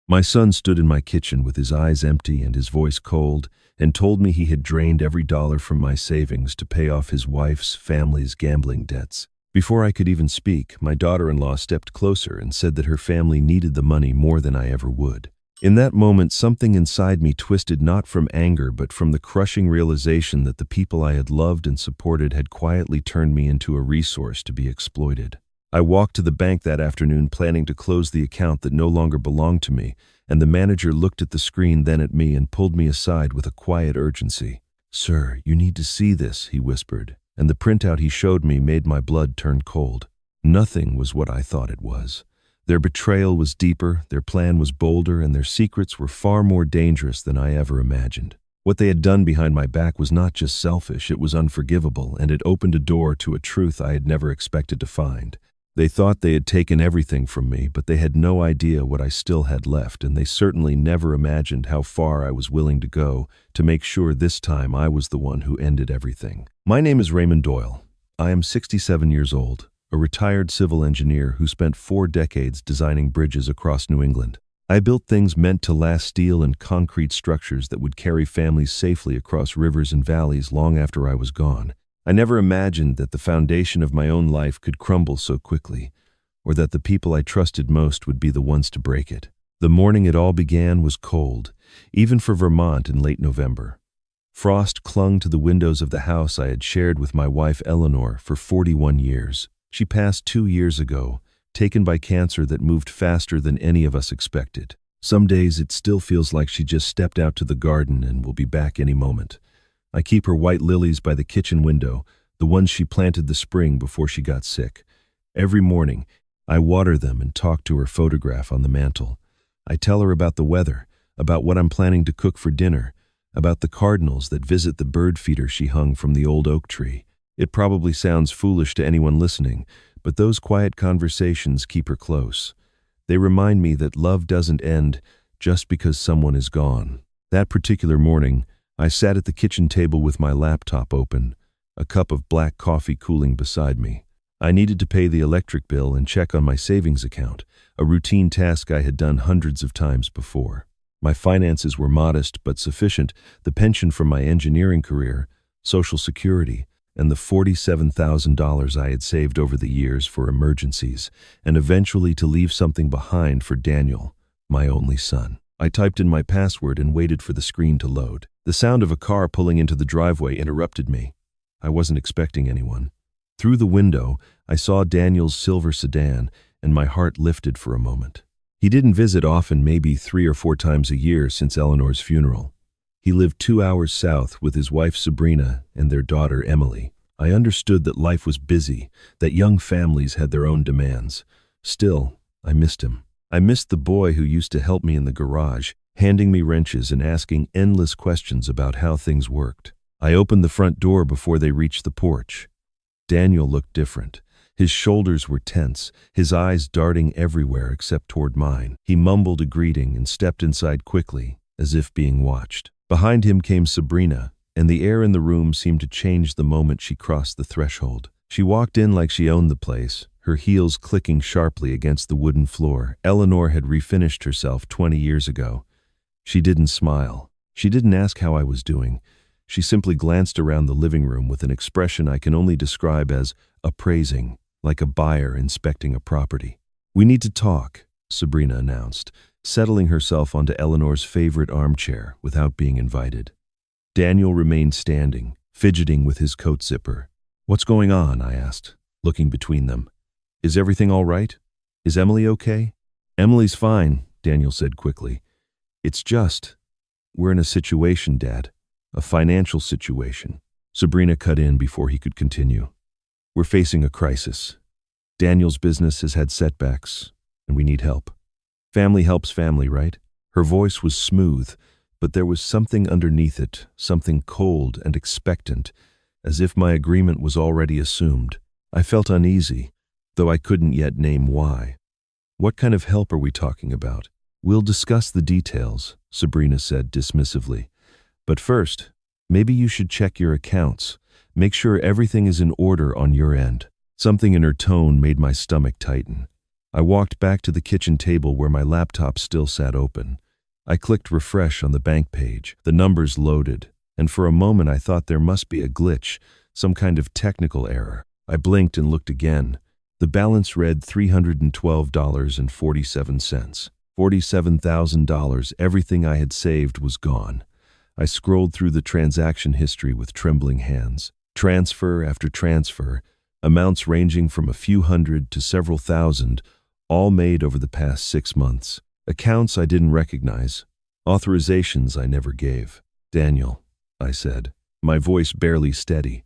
My son stood in my kitchen with his eyes empty and his voice cold, and told me he had drained every dollar from my savings to pay off his wife's family's gambling debts. Before I could even speak, my daughter-in-law stepped closer and said that her family needed the money more than I ever would. In that moment, something inside me twisted, not from anger but from the crushing realization that the people I had loved and supported had quietly turned me into a resource to be exploited. I walked to the bank that afternoon planning to close the account that no longer belonged to me, and the manager looked at the screen, then at me, and pulled me aside with a quiet urgency. "Sir, you need to see this," he whispered, and the printout he showed me made my blood turn cold. Nothing was what I thought it was. Their betrayal was deeper, their plan was bolder, and their secrets were far more dangerous than I ever imagined. What they had done behind my back was not just selfish, it was unforgivable, and it opened a door to a truth I had never expected to find. They thought they had taken everything from me, but they had no idea what I still had left, and they certainly never imagined how far I was willing to go to make sure this time I was the one who ended everything. My name is Raymond Doyle. I am 67 years old, a retired civil engineer who spent 4 decades designing bridges across New England. I built things meant to last, steel and concrete structures that would carry families safely across rivers and valleys long after I was gone. I never imagined that the foundation of my own life could crumble so quickly, or that the people I trusted most would be the ones to break it. The morning it all began was cold, even for Vermont in late November. Frost clung to the windows of the house I had shared with my wife Eleanor for 41 years. She passed 2 years ago, taken by cancer that moved faster than any of us expected. Some days it still feels like she just stepped out to the garden and will be back any moment. I keep her white lilies by the kitchen window, the ones she planted the spring before she got sick. Every morning, I water them and talk to her photograph on the mantel. I tell her about the weather, about what I'm planning to cook for dinner, about the cardinals that visit the bird feeder she hung from the old oak tree. It probably sounds foolish to anyone listening, but those quiet conversations keep her close. They remind me that love doesn't end just because someone is gone. That particular morning, I sat at the kitchen table with my laptop open, a cup of black coffee cooling beside me. I needed to pay the electric bill and check on my savings account, a routine task I had done hundreds of times before. My finances were modest but sufficient: the pension from my engineering career, Social Security, and the $47,000 I had saved over the years for emergencies, and eventually to leave something behind for Daniel, my only son. I typed in my password and waited for the screen to load. The sound of a car pulling into the driveway interrupted me. I wasn't expecting anyone. Through the window, I saw Daniel's silver sedan, and my heart lifted for a moment. He didn't visit often, maybe 3 or 4 times a year since Eleanor's funeral. He lived 2 hours south with his wife Sabrina and their daughter Emily. I understood that life was busy, that young families had their own demands. Still, I missed him. I missed the boy who used to help me in the garage, handing me wrenches and asking endless questions about how things worked. I opened the front door before they reached the porch. Daniel looked different. His shoulders were tense, his eyes darting everywhere except toward mine. He mumbled a greeting and stepped inside quickly, as if being watched. Behind him came Sabrina, and the air in the room seemed to change the moment she crossed the threshold. She walked in like she owned the place, her heels clicking sharply against the wooden floor. Eleanor had refinished herself 20 years ago. She didn't smile. She didn't ask how I was doing. She simply glanced around the living room with an expression I can only describe as appraising, like a buyer inspecting a property. "We need to talk," Sabrina announced, settling herself onto Eleanor's favorite armchair without being invited. Daniel remained standing, fidgeting with his coat zipper. "What's going on?" I asked, looking between them. "Is everything all right? Is Emily okay?" "Emily's fine," Daniel said quickly. "It's just, we're in a situation, Dad. A financial situation." Sabrina cut in before he could continue. "We're facing a crisis. Daniel's business has had setbacks, and we need help. Family helps family, right?" Her voice was smooth, but there was something underneath it, something cold and expectant, as if my agreement was already assumed. I felt uneasy, though I couldn't yet name why. "What kind of help are we talking about?" "We'll discuss the details," Sabrina said dismissively. "But first, maybe you should check your accounts. Make sure everything is in order on your end." Something in her tone made my stomach tighten. I walked back to the kitchen table where my laptop still sat open. I clicked refresh on the bank page. The numbers loaded, and for a moment I thought there must be a glitch, some kind of technical error. I blinked and looked again. The balance read $312.47. $47,000, everything I had saved was gone. I scrolled through the transaction history with trembling hands. Transfer after transfer, amounts ranging from a few hundred to several thousand, all made over the past 6 months. Accounts I didn't recognize, authorizations I never gave. "Daniel," I said, my voice barely steady.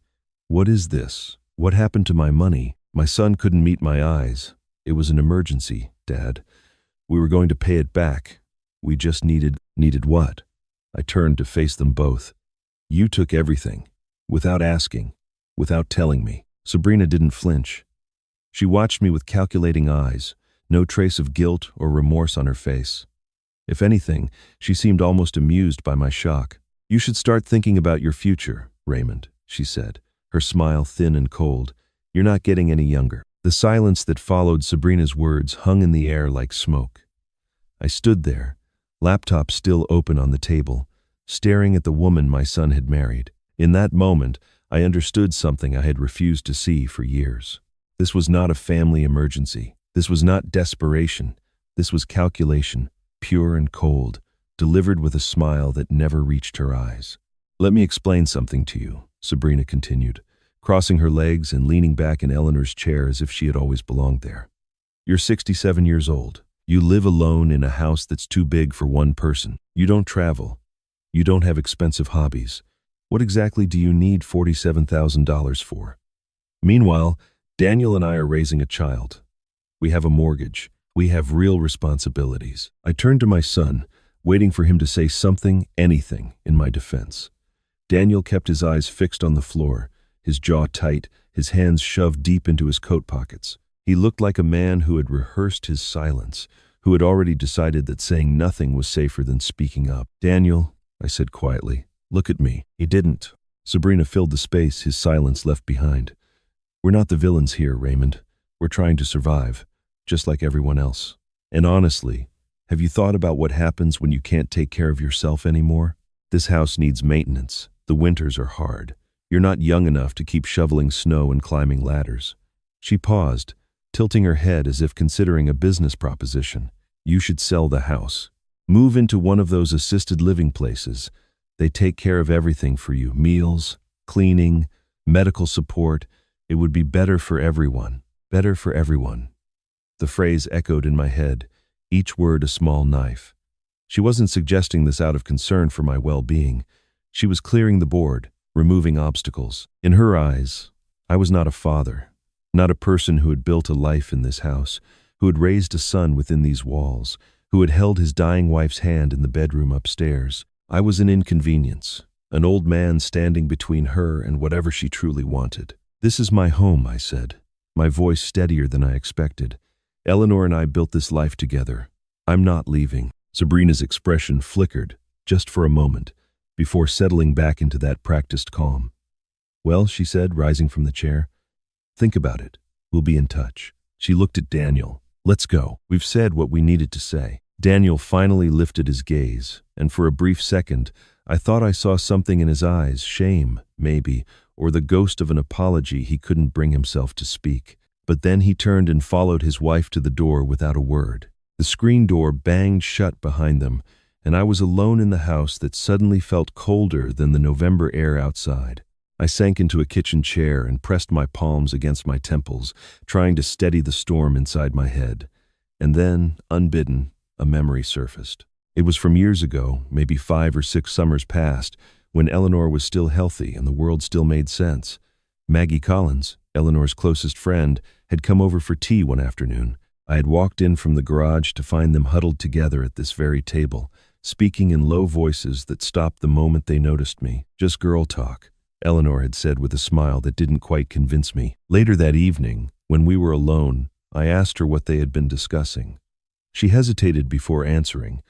"What is this? What happened to my money?" My son couldn't meet my eyes. "It was an emergency, Dad. We were going to pay it back. We just needed what?" I turned to face them both. "You took everything, without asking, without telling me." Sabrina didn't flinch. She watched me with calculating eyes, no trace of guilt or remorse on her face. If anything, she seemed almost amused by my shock. "You should start thinking about your future, Raymond," she said, her smile thin and cold. "You're not getting any younger." The silence that followed Sabrina's words hung in the air like smoke. I stood there, laptop still open on the table, staring at the woman my son had married. In that moment, I understood something I had refused to see for years. This was not a family emergency. This was not desperation. This was calculation, pure and cold, delivered with a smile that never reached her eyes. "Let me explain something to you," Sabrina continued, crossing her legs and leaning back in Eleanor's chair as if she had always belonged there. "You're 67 years old. You live alone in a house that's too big for one person. You don't travel. You don't have expensive hobbies. What exactly do you need $47,000 for? Meanwhile, Daniel and I are raising a child. We have a mortgage. We have real responsibilities." I turned to my son, waiting for him to say something, anything, in my defense. Daniel kept his eyes fixed on the floor, his jaw tight, his hands shoved deep into his coat pockets. He looked like a man who had rehearsed his silence, who had already decided that saying nothing was safer than speaking up. "Daniel," I said quietly, "look at me." He didn't. Sabrina filled the space his silence left behind. "We're not the villains here, Raymond. We're trying to survive, just like everyone else. And honestly, have you thought about what happens when you can't take care of yourself anymore? This house needs maintenance. The winters are hard. You're not young enough to keep shoveling snow and climbing ladders." She paused, tilting her head as if considering a business proposition. "You should sell the house. Move into one of those assisted living places. They take care of everything for you, meals, cleaning, medical support. It would be better for everyone, better for everyone." The phrase echoed in my head, each word a small knife. She wasn't suggesting this out of concern for my well-being. She was clearing the board, removing obstacles. In her eyes, I was not a father, not a person who had built a life in this house, who had raised a son within these walls, who had held his dying wife's hand in the bedroom upstairs. I was an inconvenience, an old man standing between her and whatever she truly wanted. "This is my home," I said, my voice steadier than I expected. "Eleanor and I built this life together. I'm not leaving." Sabrina's expression flickered, just for a moment, before settling back into that practiced calm. "Well," she said, rising from the chair, "think about it. We'll be in touch." She looked at Daniel. "Let's go. We've said what we needed to say." Daniel finally lifted his gaze, and for a brief second, I thought I saw something in his eyes, shame, maybe, or the ghost of an apology he couldn't bring himself to speak. But then he turned and followed his wife to the door without a word. The screen door banged shut behind them, and I was alone in the house that suddenly felt colder than the November air outside. I sank into a kitchen chair and pressed my palms against my temples, trying to steady the storm inside my head. And then, unbidden, a memory surfaced. It was from years ago, maybe 5 or 6 summers past, when Eleanor was still healthy and the world still made sense. Maggie Collins, Eleanor's closest friend, had come over for tea one afternoon. I had walked in from the garage to find them huddled together at this very table, speaking in low voices that stopped the moment they noticed me. "Just girl talk," Eleanor had said with a smile that didn't quite convince me. Later that evening, when we were alone, I asked her what they had been discussing. She hesitated before answering.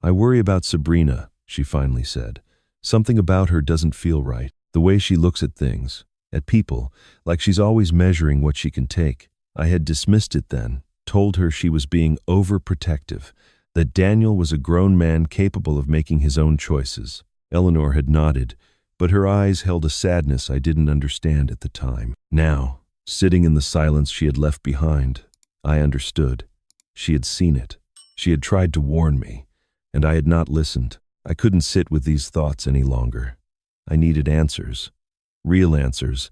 "I worry about Sabrina," she finally said. "Something about her doesn't feel right. The way she looks at things, at people, like she's always measuring what she can take." I had dismissed it then, told her she was being overprotective, that Daniel was a grown man capable of making his own choices. Eleanor had nodded, but her eyes held a sadness I didn't understand at the time. Now, sitting in the silence she had left behind, I understood. She had seen it. She had tried to warn me, and I had not listened. I couldn't sit with these thoughts any longer. I needed answers. Real answers,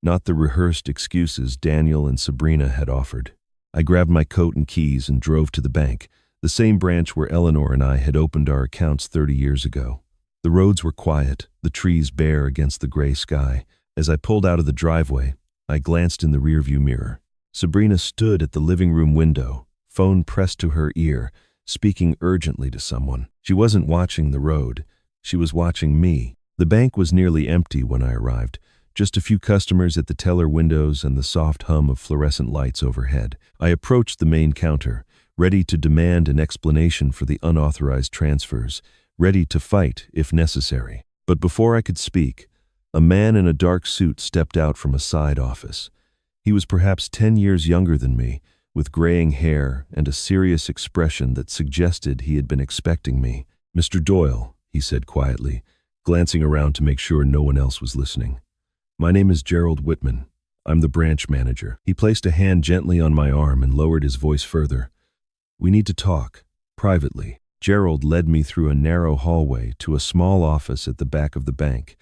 not the rehearsed excuses Daniel and Sabrina had offered. I grabbed my coat and keys and drove to the bank, the same branch where Eleanor and I had opened our accounts 30 years ago. The roads were quiet, the trees bare against the gray sky. As I pulled out of the driveway, I glanced in the rearview mirror. Sabrina stood at the living room window, phone pressed to her ear, speaking urgently to someone. She wasn't watching the road. She was watching me. The bank was nearly empty when I arrived, just a few customers at the teller windows and the soft hum of fluorescent lights overhead. I approached the main counter, ready to demand an explanation for the unauthorized transfers, ready to fight if necessary. But before I could speak, a man in a dark suit stepped out from a side office. He was perhaps 10 years younger than me, with graying hair and a serious expression that suggested he had been expecting me. "Mr. Doyle," he said quietly, glancing around to make sure no one else was listening. "My name is Gerald Whitman. I'm the branch manager." He placed a hand gently on my arm and lowered his voice further. "We need to talk, privately." Gerald led me through a narrow hallway to a small office at the back of the bank.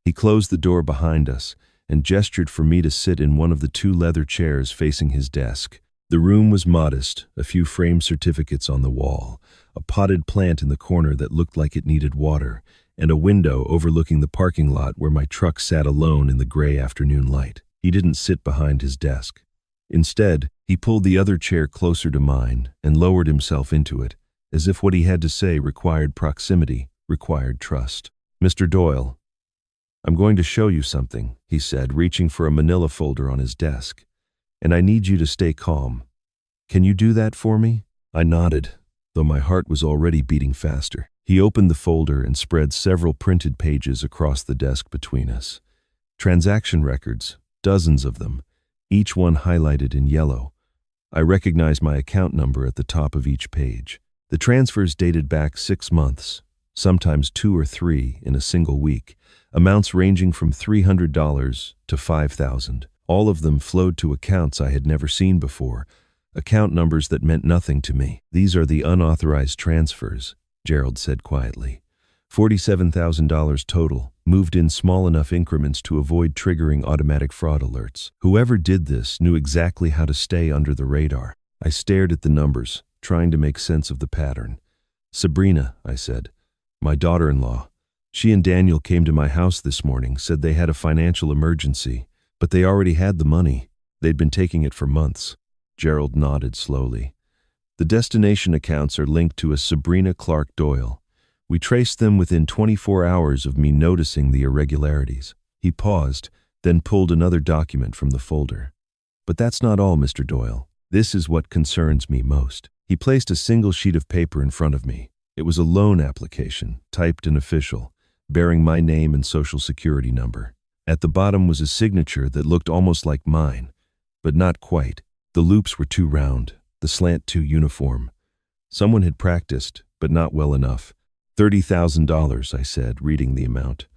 He closed the door behind us and gestured for me to sit in one of the 2 leather chairs facing his desk. The room was modest, a few framed certificates on the wall, a potted plant in the corner that looked like it needed water, and a window overlooking the parking lot where my truck sat alone in the gray afternoon light. He didn't sit behind his desk. Instead, he pulled the other chair closer to mine and lowered himself into it, as if what he had to say required proximity, required trust. "Mr. Doyle, I'm going to show you something," he said, reaching for a manila folder on his desk. "And I need you to stay calm. Can you do that for me?" I nodded, though my heart was already beating faster. He opened the folder and spread several printed pages across the desk between us. Transaction records, dozens of them, each one highlighted in yellow. I recognized my account number at the top of each page. The transfers dated back 6 months, sometimes 2 or 3 in a single week, amounts ranging from $300 to $5,000. All of them flowed to accounts I had never seen before, account numbers that meant nothing to me. "These are the unauthorized transfers," Gerald said quietly. $47,000 total, moved in small enough increments to avoid triggering automatic fraud alerts. Whoever did this knew exactly how to stay under the radar. I stared at the numbers, trying to make sense of the pattern. "Sabrina," I said, "my daughter-in-law. She and Daniel came to my house this morning, said they had a financial emergency, but they already had the money. They'd been taking it for months." Gerald nodded slowly. "The destination accounts are linked to a Sabrina Clark Doyle. We traced them within 24 hours of me noticing the irregularities." He paused, then pulled another document from the folder. "But that's not all, Mr. Doyle. This is what concerns me most." He placed a single sheet of paper in front of me. It was a loan application, typed and official, bearing my name and social security number. At the bottom was a signature that looked almost like mine, but not quite. The loops were too round, the slant too uniform. Someone had practiced, but not well enough. $30,000, I said, reading the amount.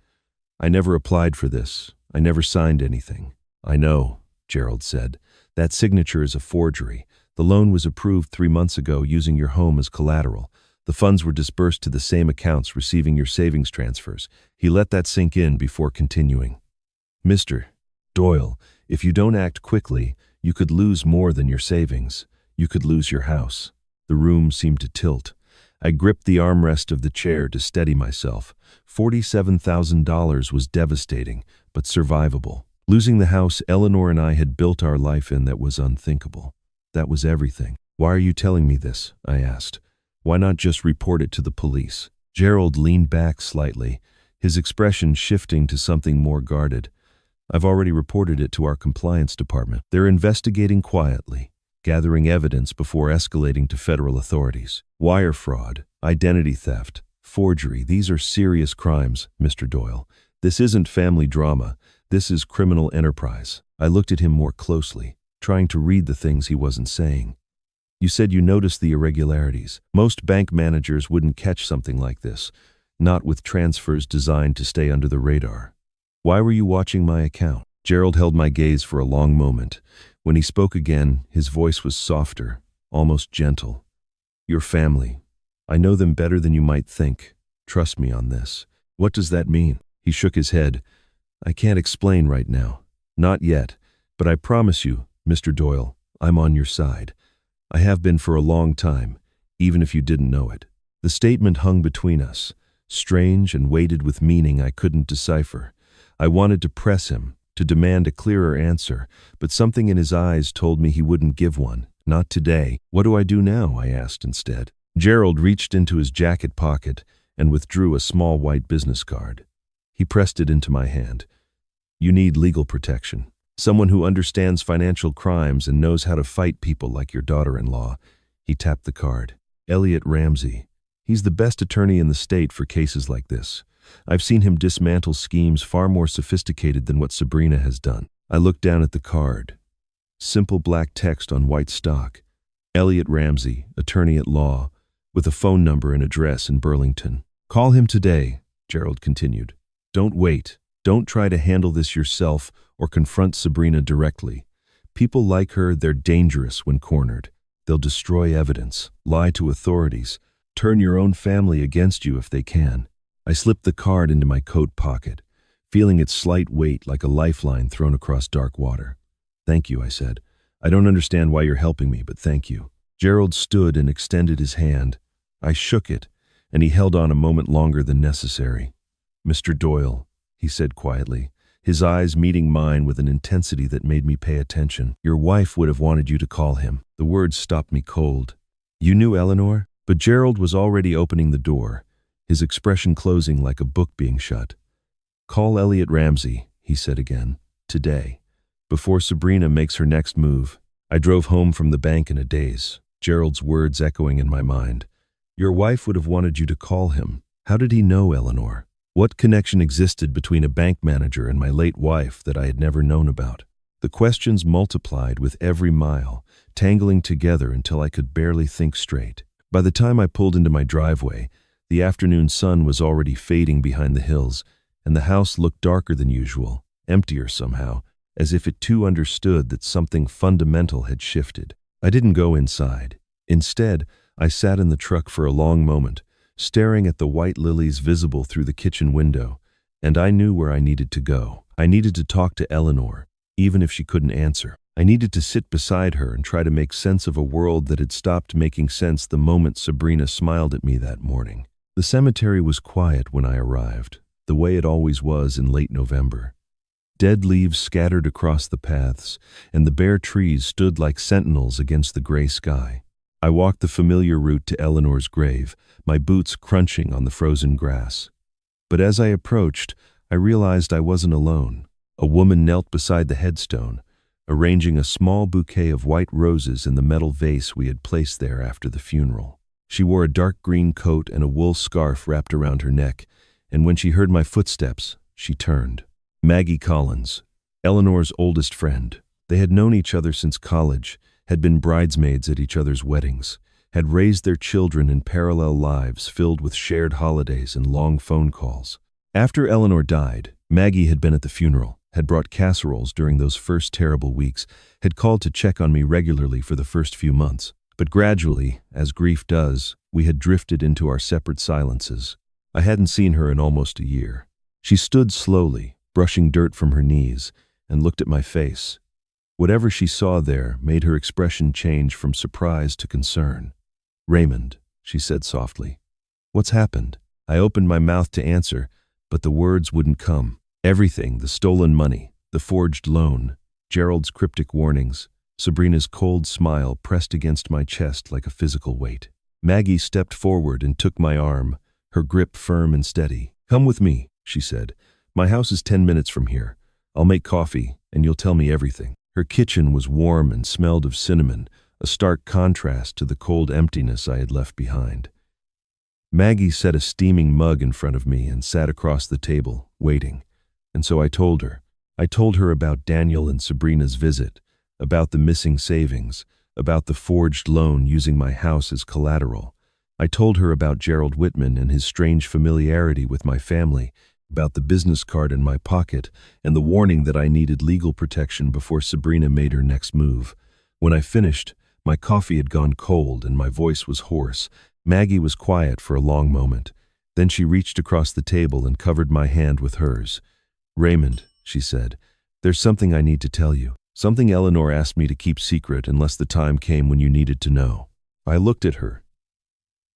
"I never applied for this. I never signed anything." "I know," Gerald said. "That signature is a forgery. The loan was approved 3 months ago using your home as collateral. The funds were disbursed to the same accounts receiving your savings transfers." He let that sink in before continuing. "Mr. Doyle, if you don't act quickly, you could lose more than your savings. You could lose your house." The room seemed to tilt. I gripped the armrest of the chair to steady myself. $47,000 was devastating, but survivable. Losing the house Eleanor and I had built our life in, that was unthinkable. That was everything. "Why are you telling me this?" I asked. "Why not just report it to the police?" Gerald leaned back slightly, his expression shifting to something more guarded. "I've already reported it to our compliance department. They're investigating quietly, gathering evidence before escalating to federal authorities. Wire fraud, identity theft, forgery, these are serious crimes, Mr. Doyle. This isn't family drama. This is criminal enterprise." I looked at him more closely, trying to read the things he wasn't saying. You said you noticed the irregularities. Most bank managers wouldn't catch something like this, not with transfers designed to stay under the radar. Why were you watching my account? Gerald held my gaze for a long moment. When he spoke again, his voice was softer, almost gentle. Your family. I know them better than you might think. Trust me on this. What does that mean? He shook his head. I can't explain right now. Not yet. But I promise you, Mr. Doyle, I'm on your side. I have been for a long time, even if you didn't know it. The statement hung between us, strange and weighted with meaning I couldn't decipher. I wanted to press him, to demand a clearer answer, but something in his eyes told me he wouldn't give one. Not today. What do I do now? I asked instead. Gerald reached into his jacket pocket and withdrew a small white business card. He pressed it into my hand. You need legal protection. Someone who understands financial crimes and knows how to fight people like your daughter-in-law. He tapped the card. Elliot Ramsey. He's the best attorney in the state for cases like this. I've seen him dismantle schemes far more sophisticated than what Sabrina has done. I looked down at the card. Simple black text on white stock. Elliot Ramsey, attorney at law, with a phone number and address in Burlington. Call him today, Gerald continued. Don't wait. Don't try to handle this yourself or confront Sabrina directly. People like her, they're dangerous when cornered. They'll destroy evidence, lie to authorities, turn your own family against you if they can. I slipped the card into my coat pocket, feeling its slight weight like a lifeline thrown across dark water. Thank you, I said. I don't understand why you're helping me, but thank you. Gerald stood and extended his hand. I shook it, and he held on a moment longer than necessary. Mr. Doyle, he said quietly, his eyes meeting mine with an intensity that made me pay attention. Your wife would have wanted you to call him. The words stopped me cold. You knew Eleanor? But Gerald was already opening the door, his expression closing like a book being shut. Call Elliot Ramsey, he said again, today, before Sabrina makes her next move. I drove home from the bank in a daze, Gerald's words echoing in my mind. Your wife would have wanted you to call him. How did he know Eleanor? What connection existed between a bank manager and my late wife that I had never known about? The questions multiplied with every mile, tangling together until I could barely think straight. By the time I pulled into my driveway, the afternoon sun was already fading behind the hills, and the house looked darker than usual, emptier somehow, as if it too understood that something fundamental had shifted. I didn't go inside. Instead, I sat in the truck for a long moment, staring at the white lilies visible through the kitchen window, and I knew where I needed to go. I needed to talk to Eleanor, even if she couldn't answer. I needed to sit beside her and try to make sense of a world that had stopped making sense the moment Sabrina smiled at me that morning. The cemetery was quiet when I arrived, the way it always was in late November. Dead leaves scattered across the paths, and the bare trees stood like sentinels against the gray sky. I walked the familiar route to Eleanor's grave, my boots crunching on the frozen grass. But as I approached, I realized I wasn't alone. A woman knelt beside the headstone, arranging a small bouquet of white roses in the metal vase we had placed there after the funeral. She wore a dark green coat and a wool scarf wrapped around her neck, and when she heard my footsteps, she turned. Maggie Collins, Eleanor's oldest friend. They had known each other since college, had been bridesmaids at each other's weddings, had raised their children in parallel lives filled with shared holidays and long phone calls. After Eleanor died, Maggie had been at the funeral, had brought casseroles during those first terrible weeks, had called to check on me regularly for the first few months. But gradually, as grief does, we had drifted into our separate silences. I hadn't seen her in almost a year. She stood slowly, brushing dirt from her knees, and looked at my face. Whatever she saw there made her expression change from surprise to concern. Raymond, she said softly. What's happened? I opened my mouth to answer, but the words wouldn't come. Everything, the stolen money, the forged loan, Gerald's cryptic warnings, Sabrina's cold smile pressed against my chest like a physical weight. Maggie stepped forward and took my arm, her grip firm and steady. Come with me, she said. My house is 10 minutes from here. I'll make coffee, and you'll tell me everything. Her kitchen was warm and smelled of cinnamon, a stark contrast to the cold emptiness I had left behind. Maggie set a steaming mug in front of me and sat across the table, waiting. And so I told her. I told her about Daniel and Sabrina's visit, about the missing savings, about the forged loan using my house as collateral. I told her about Gerald Whitman and his strange familiarity with my family, about the business card in my pocket, and the warning that I needed legal protection before Sabrina made her next move. When I finished, my coffee had gone cold and my voice was hoarse. Maggie was quiet for a long moment. Then she reached across the table and covered my hand with hers. "Raymond," she said, "there's something I need to tell you. Something Eleanor asked me to keep secret unless the time came when you needed to know." I looked at her,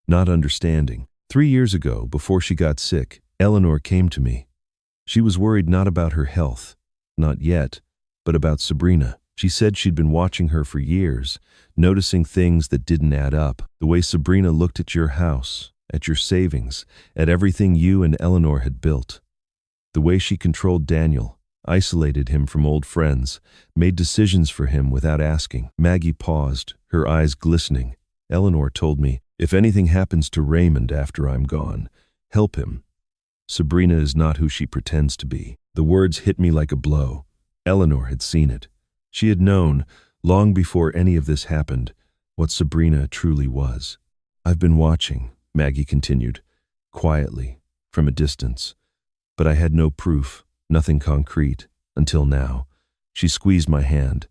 not understanding. 3 years ago, before she got sick, Eleanor came to me. She was worried not about her health, not yet, but about Sabrina. She said she'd been watching her for years, noticing things that didn't add up. The way Sabrina looked at your house, at your savings, at everything you and Eleanor had built. The way she controlled Daniel, isolated him from old friends, made decisions for him without asking. Maggie paused, her eyes glistening. "Eleanor told me, if anything happens to Raymond after I'm gone, help him. Sabrina is not who she pretends to be." The words hit me like a blow. Eleanor had seen it. She had known, long before any of this happened, what Sabrina truly was. "I've been watching," Maggie continued, quietly, from a distance. "But I had no proof, nothing concrete, until now." She squeezed my hand.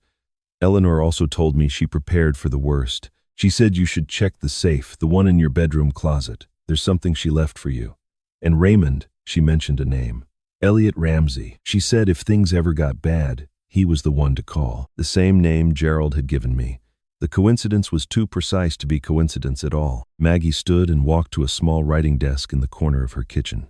"Eleanor also told me she prepared for the worst. She said you should check the safe, the one in your bedroom closet. There's something she left for you. And Raymond," she mentioned a name, "Elliot Ramsey. She said if things ever got bad, he was the one to call." The same name Gerald had given me. The coincidence was too precise to be coincidence at all. Maggie stood and walked to a small writing desk in the corner of her kitchen.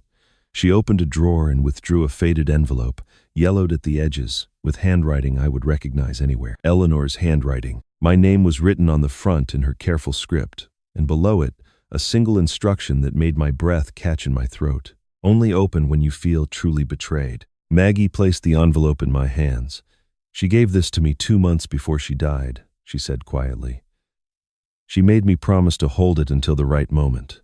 She opened a drawer and withdrew a faded envelope, yellowed at the edges, with handwriting I would recognize anywhere. Eleanor's handwriting. My name was written on the front in her careful script, and below it, a single instruction that made my breath catch in my throat. "Only open when you feel truly betrayed." Maggie placed the envelope in my hands. "She gave this to me 2 months before she died," she said quietly. "She made me promise to hold it until the right moment.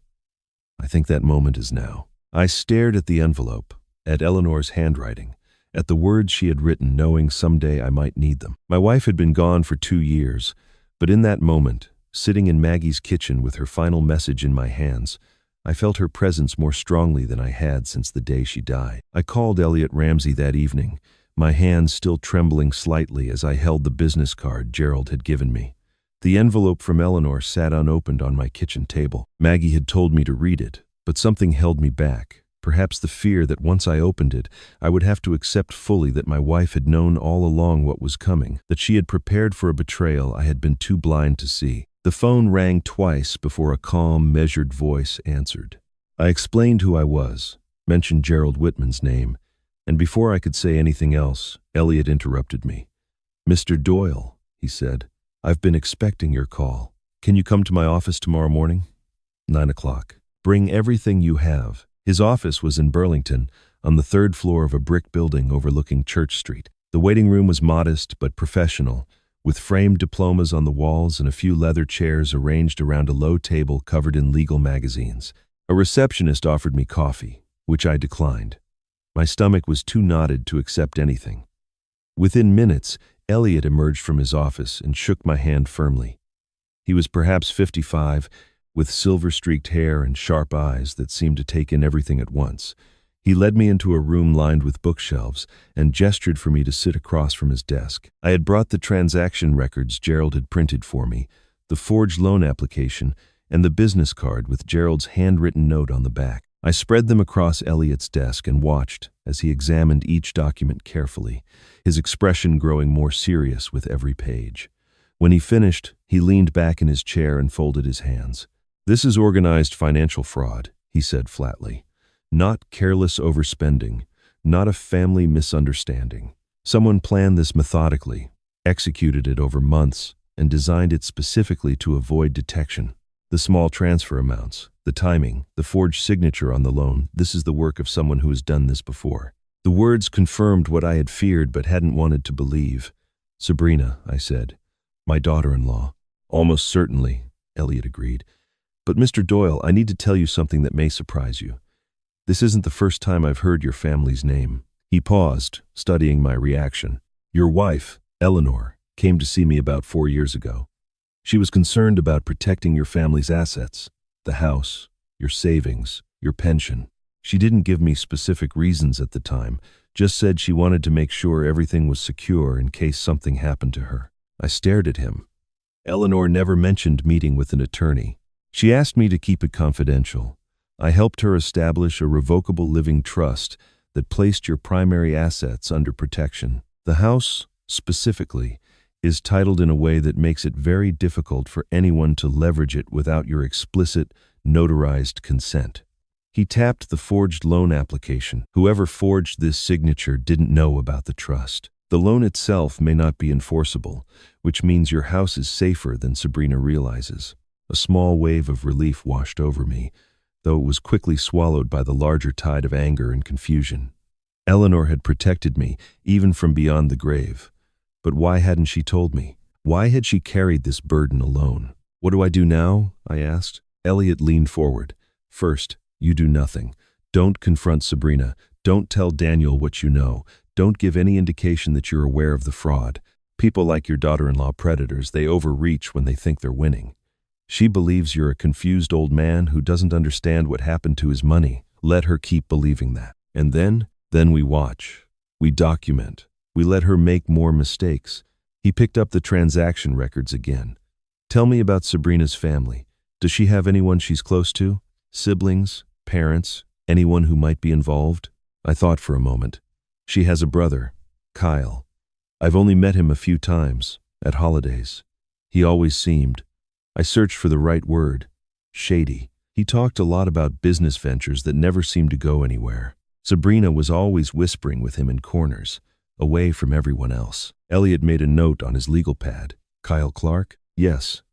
I think that moment is now." I stared at the envelope, at Eleanor's handwriting, at the words she had written, knowing someday I might need them. My wife had been gone for 2 years, but in that moment, sitting in Maggie's kitchen with her final message in my hands, I felt her presence more strongly than I had since the day she died. I called Elliot Ramsey that evening, my hands still trembling slightly as I held the business card Gerald had given me. The envelope from Eleanor sat unopened on my kitchen table. Maggie had told me to read it, but something held me back. Perhaps the fear that once I opened it, I would have to accept fully that my wife had known all along what was coming, that she had prepared for a betrayal I had been too blind to see. The phone rang twice before a calm, measured voice answered. I explained who I was, mentioned Gerald Whitman's name, and before I could say anything else, Elliot interrupted me. "Mr. Doyle," he said, "I've been expecting your call. Can you come to my office tomorrow morning? 9 o'clock. Bring everything you have." His office was in Burlington, on the 3rd floor of a brick building overlooking Church Street. The waiting room was modest but professional, with framed diplomas on the walls and a few leather chairs arranged around a low table covered in legal magazines. A receptionist offered me coffee, which I declined. My stomach was too knotted to accept anything. Within minutes, Elliot emerged from his office and shook my hand firmly. He was perhaps 55, with silver-streaked hair and sharp eyes that seemed to take in everything at once. He led me into a room lined with bookshelves and gestured for me to sit across from his desk. I had brought the transaction records Gerald had printed for me, the forged loan application, and the business card with Gerald's handwritten note on the back. I spread them across Elliot's desk and watched as he examined each document carefully, his expression growing more serious with every page. When he finished, he leaned back in his chair and folded his hands. "This is organized financial fraud," he said flatly. "Not careless overspending, not a family misunderstanding. Someone planned this methodically, executed it over months, and designed it specifically to avoid detection. The small transfer amounts, the timing, the forged signature on the loan, this is the work of someone who has done this before." The words confirmed what I had feared but hadn't wanted to believe. "Sabrina," I said. "My daughter-in-law." "Almost certainly," Elliot agreed. "But Mr. Doyle, I need to tell you something that may surprise you. This isn't the first time I've heard your family's name." He paused, studying my reaction. "Your wife, Eleanor, came to see me about 4 years ago. She was concerned about protecting your family's assets, the house, your savings, your pension. She didn't give me specific reasons at the time, just said she wanted to make sure everything was secure in case something happened to her. I stared at him. Eleanor never mentioned meeting with an attorney. She asked me to keep it confidential. I helped her establish a revocable living trust that placed your primary assets under protection. The house, specifically, is titled in a way that makes it very difficult for anyone to leverage it without your explicit, notarized consent. He tapped the forged loan application. Whoever forged this signature didn't know about the trust. The loan itself may not be enforceable, which means your house is safer than Sabrina realizes. A small wave of relief washed over me, though it was quickly swallowed by the larger tide of anger and confusion. Eleanor had protected me, even from beyond the grave. But why hadn't she told me? Why had she carried this burden alone? What do I do now? I asked. Elliot leaned forward. First, you do nothing. Don't confront Sabrina. Don't tell Daniel what you know. Don't give any indication that you're aware of the fraud. People like your daughter-in-law predators, they overreach when they think they're winning. She believes you're a confused old man who doesn't understand what happened to his money. Let her keep believing that. And then we watch. We document. We let her make more mistakes. He picked up the transaction records again. Tell me about Sabrina's family. Does she have anyone she's close to? Siblings? Parents? Anyone who might be involved? I thought for a moment. She has a brother, Kyle. I've only met him a few times, at holidays. He always seemed. I searched for the right word. Shady. He talked a lot about business ventures that never seemed to go anywhere. Sabrina was always whispering with him in corners, away from everyone else. Elliot made a note on his legal pad. Kyle Clark? Yes.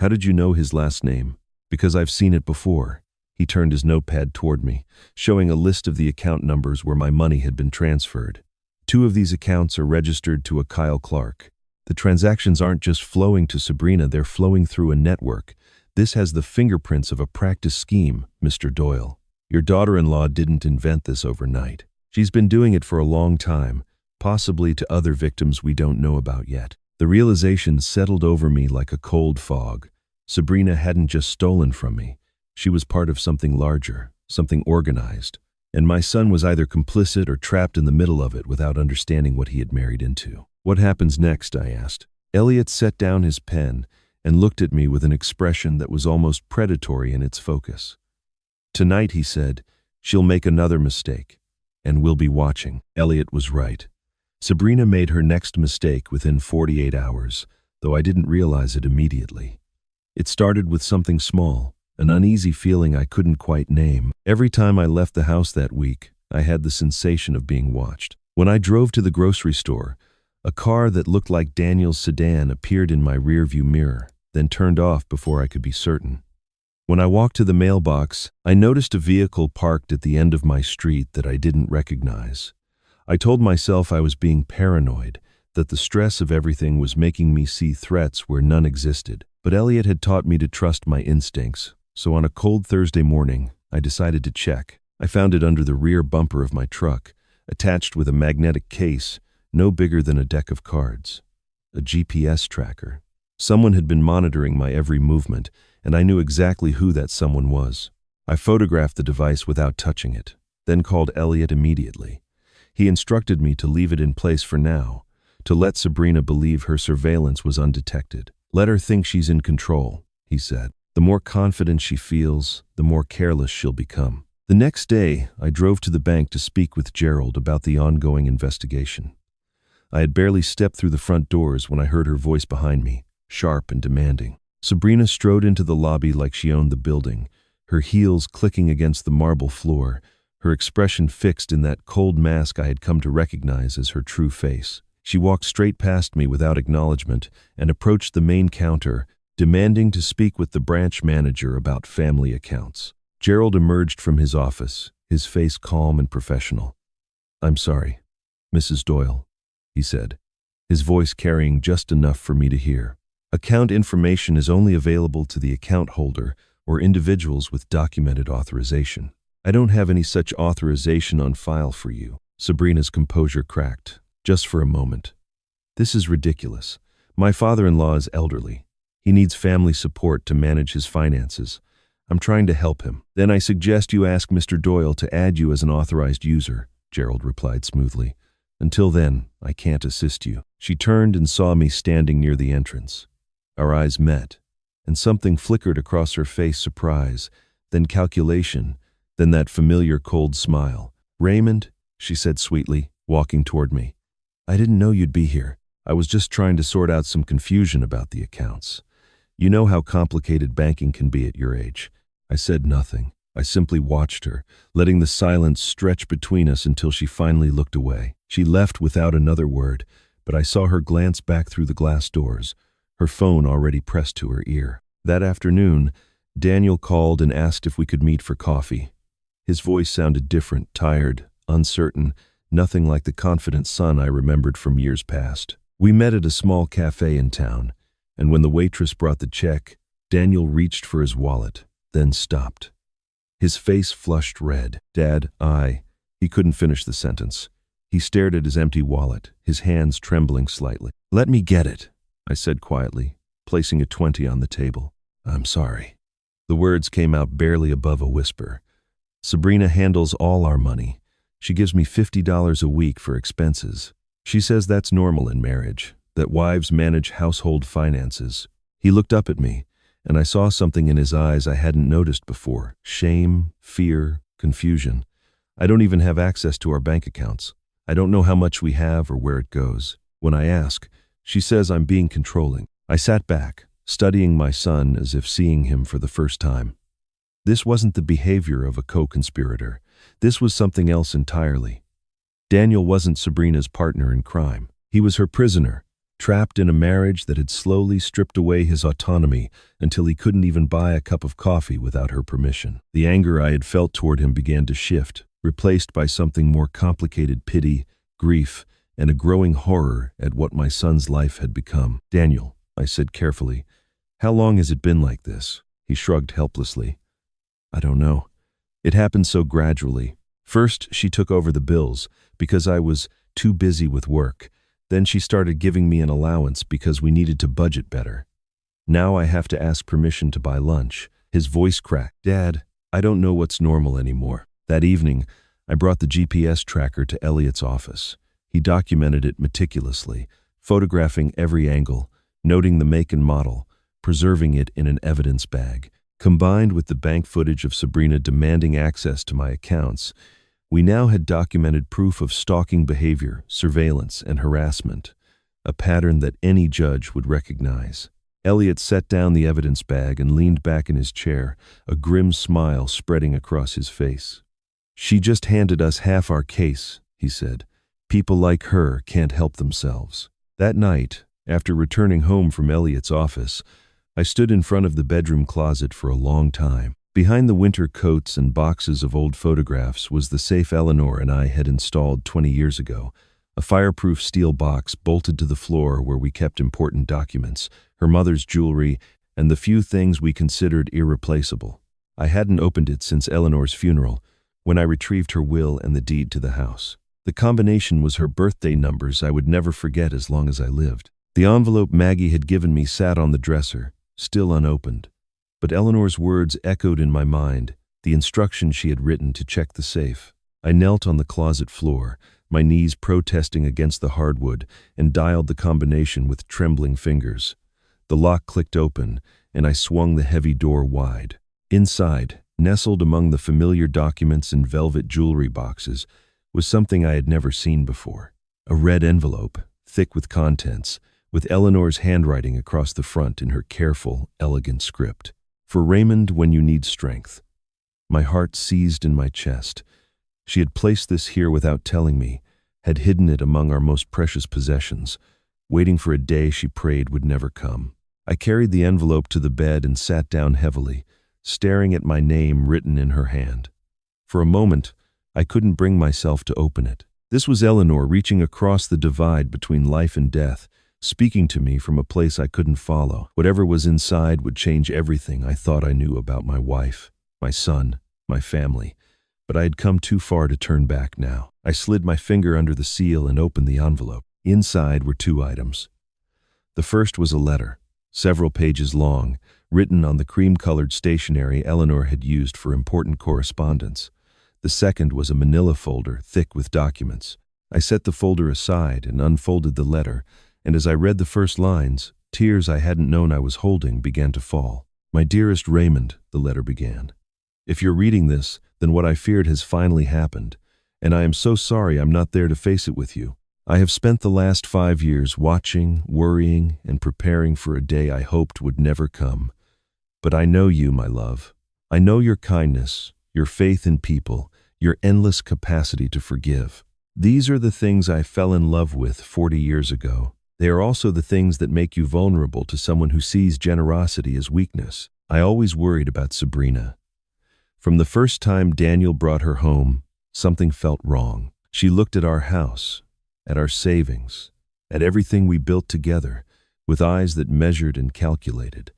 How did you know his last name? Because I've seen it before. He turned his notepad toward me, showing a list of the account numbers where my money had been transferred. 2 of these accounts are registered to a Kyle Clark. The transactions aren't just flowing to Sabrina, they're flowing through a network. This has the fingerprints of a practice scheme, Mr. Doyle. Your daughter-in-law didn't invent this overnight. She's been doing it for a long time, possibly to other victims we don't know about yet. The realization settled over me like a cold fog. Sabrina hadn't just stolen from me. She was part of something larger, something organized. And my son was either complicit or trapped in the middle of it without understanding what he had married into. What happens next? I asked. Elliot set down his pen and looked at me with an expression that was almost predatory in its focus. Tonight, he said, she'll make another mistake, and we'll be watching. Elliot was right. Sabrina made her next mistake within 48 hours, though I didn't realize it immediately. It started with something small, an uneasy feeling I couldn't quite name. Every time I left the house that week, I had the sensation of being watched. When I drove to the grocery store, a car that looked like Daniel's sedan appeared in my rearview mirror, then turned off before I could be certain. When I walked to the mailbox, I noticed a vehicle parked at the end of my street that I didn't recognize. I told myself I was being paranoid, that the stress of everything was making me see threats where none existed. But Elliot had taught me to trust my instincts, so on a cold Thursday morning, I decided to check. I found it under the rear bumper of my truck, attached with a magnetic case, no bigger than a deck of cards. A GPS tracker. Someone had been monitoring my every movement, and I knew exactly who that someone was. I photographed the device without touching it, then called Elliot immediately. He instructed me to leave it in place for now, to let Sabrina believe her surveillance was undetected. Let her think she's in control, he said. The more confident she feels, the more careless she'll become. The next day, I drove to the bank to speak with Gerald about the ongoing investigation. I had barely stepped through the front doors when I heard her voice behind me, sharp and demanding. Sabrina strode into the lobby like she owned the building, her heels clicking against the marble floor, her expression fixed in that cold mask I had come to recognize as her true face. She walked straight past me without acknowledgement and approached the main counter, demanding to speak with the branch manager about family accounts. Gerald emerged from his office, his face calm and professional. "I'm sorry, Mrs. Doyle," he said, his voice carrying just enough for me to hear. "Account information is only available to the account holder or individuals with documented authorization. I don't have any such authorization on file for you." Sabrina's composure cracked, just for a moment. "This is ridiculous. My father-in-law is elderly. He needs family support to manage his finances. I'm trying to help him. Then I suggest you ask Mr. Doyle to add you as an authorized user, Gerald replied smoothly. Until then, I can't assist you. She turned and saw me standing near the entrance. Our eyes met, and something flickered across her face: surprise, then calculation, then that familiar cold smile. Raymond, she said sweetly, walking toward me. I didn't know you'd be here. I was just trying to sort out some confusion about the accounts. You know how complicated banking can be at your age. I said nothing. I simply watched her, letting the silence stretch between us until she finally looked away. She left without another word, but I saw her glance back through the glass doors, her phone already pressed to her ear. That afternoon, Daniel called and asked if we could meet for coffee. His voice sounded different, tired, uncertain, nothing like the confident son I remembered from years past. We met at a small cafe in town, and when the waitress brought the check, Daniel reached for his wallet, then stopped. His face flushed red. Dad, he couldn't finish the sentence. He stared at his empty wallet, his hands trembling slightly. Let me get it, I said quietly, placing a 20 on the table. I'm sorry. The words came out barely above a whisper. Sabrina handles all our money. She gives me $50 a week for expenses. She says that's normal in marriage, that wives manage household finances. He looked up at me, and I saw something in his eyes I hadn't noticed before: shame, fear, confusion. I don't even have access to our bank accounts. I don't know how much we have or where it goes. When I ask, she says I'm being controlling. I sat back, studying my son as if seeing him for the first time. This wasn't the behavior of a co-conspirator. This was something else entirely. Daniel wasn't Sabrina's partner in crime. He was her prisoner, trapped in a marriage that had slowly stripped away his autonomy until he couldn't even buy a cup of coffee without her permission. The anger I had felt toward him began to shift, replaced by something more complicated: pity, grief, and a growing horror at what my son's life had become. Daniel, I said carefully, how long has it been like this? He shrugged helplessly. I don't know. It happened so gradually. First, she took over the bills because I was too busy with work. Then she started giving me an allowance because we needed to budget better. Now I have to ask permission to buy lunch. His voice cracked. Dad, I don't know what's normal anymore. That evening, I brought the GPS tracker to Elliot's office. He documented it meticulously, photographing every angle, noting the make and model, preserving it in an evidence bag. Combined with the bank footage of Sabrina demanding access to my accounts, we now had documented proof of stalking behavior, surveillance, and harassment, a pattern that any judge would recognize. Elliot set down the evidence bag and leaned back in his chair, a grim smile spreading across his face. She just handed us half our case, he said. People like her can't help themselves. That night, after returning home from Elliot's office, I stood in front of the bedroom closet for a long time. Behind the winter coats and boxes of old photographs was the safe Eleanor and I had installed 20 years ago, a fireproof steel box bolted to the floor where we kept important documents, her mother's jewelry, and the few things we considered irreplaceable. I hadn't opened it since Eleanor's funeral, when I retrieved her will and the deed to the house. The combination was her birthday numbers I would never forget as long as I lived. The envelope Maggie had given me sat on the dresser, still unopened. But Eleanor's words echoed in my mind, the instructions she had written to check the safe. I knelt on the closet floor, my knees protesting against the hardwood, and dialed the combination with trembling fingers. The lock clicked open, and I swung the heavy door wide. Inside, nestled among the familiar documents and velvet jewelry boxes, was something I had never seen before. A red envelope, thick with contents, with Eleanor's handwriting across the front in her careful, elegant script. For Raymond, when you need strength. My heart seized in my chest. She had placed this here without telling me, had hidden it among our most precious possessions, waiting for a day she prayed would never come. I carried the envelope to the bed and sat down heavily, staring at my name written in her hand. For a moment, I couldn't bring myself to open it. This was Eleanor reaching across the divide between life and death, speaking to me from a place I couldn't follow. Whatever was inside would change everything I thought I knew about my wife, my son, my family. But I had come too far to turn back now. I slid my finger under the seal and opened the envelope. Inside were 2 items. The first was a letter, several pages long, written on the cream-colored stationery Eleanor had used for important correspondence. The second was a manila folder, thick with documents. I set the folder aside and unfolded the letter, and as I read the first lines, tears I hadn't known I was holding began to fall. "My dearest Raymond," the letter began. "If you're reading this, then what I feared has finally happened, and I am so sorry I'm not there to face it with you. I have spent the last 5 years watching, worrying, and preparing for a day I hoped would never come. But I know you, my love. I know your kindness, your faith in people, your endless capacity to forgive. These are the things I fell in love with 40 years ago. They are also the things that make you vulnerable to someone who sees generosity as weakness. I always worried about Sabrina. From the first time Daniel brought her home, something felt wrong. She looked at our house, at our savings, at everything we built together, with eyes that measured and calculated.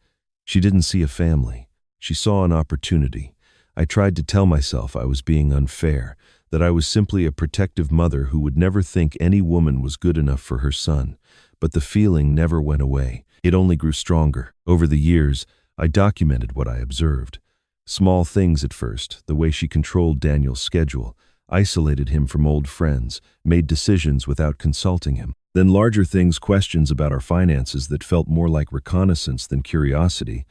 She didn't see a family. She saw an opportunity. I tried to tell myself I was being unfair, that I was simply a protective mother who would never think any woman was good enough for her son. But the feeling never went away. It only grew stronger. Over the years, I documented what I observed. Small things at first, the way she controlled Daniel's schedule, isolated him from old friends, made decisions without consulting him. Then larger things, questions about our finances that felt more like reconnaissance than curiosity,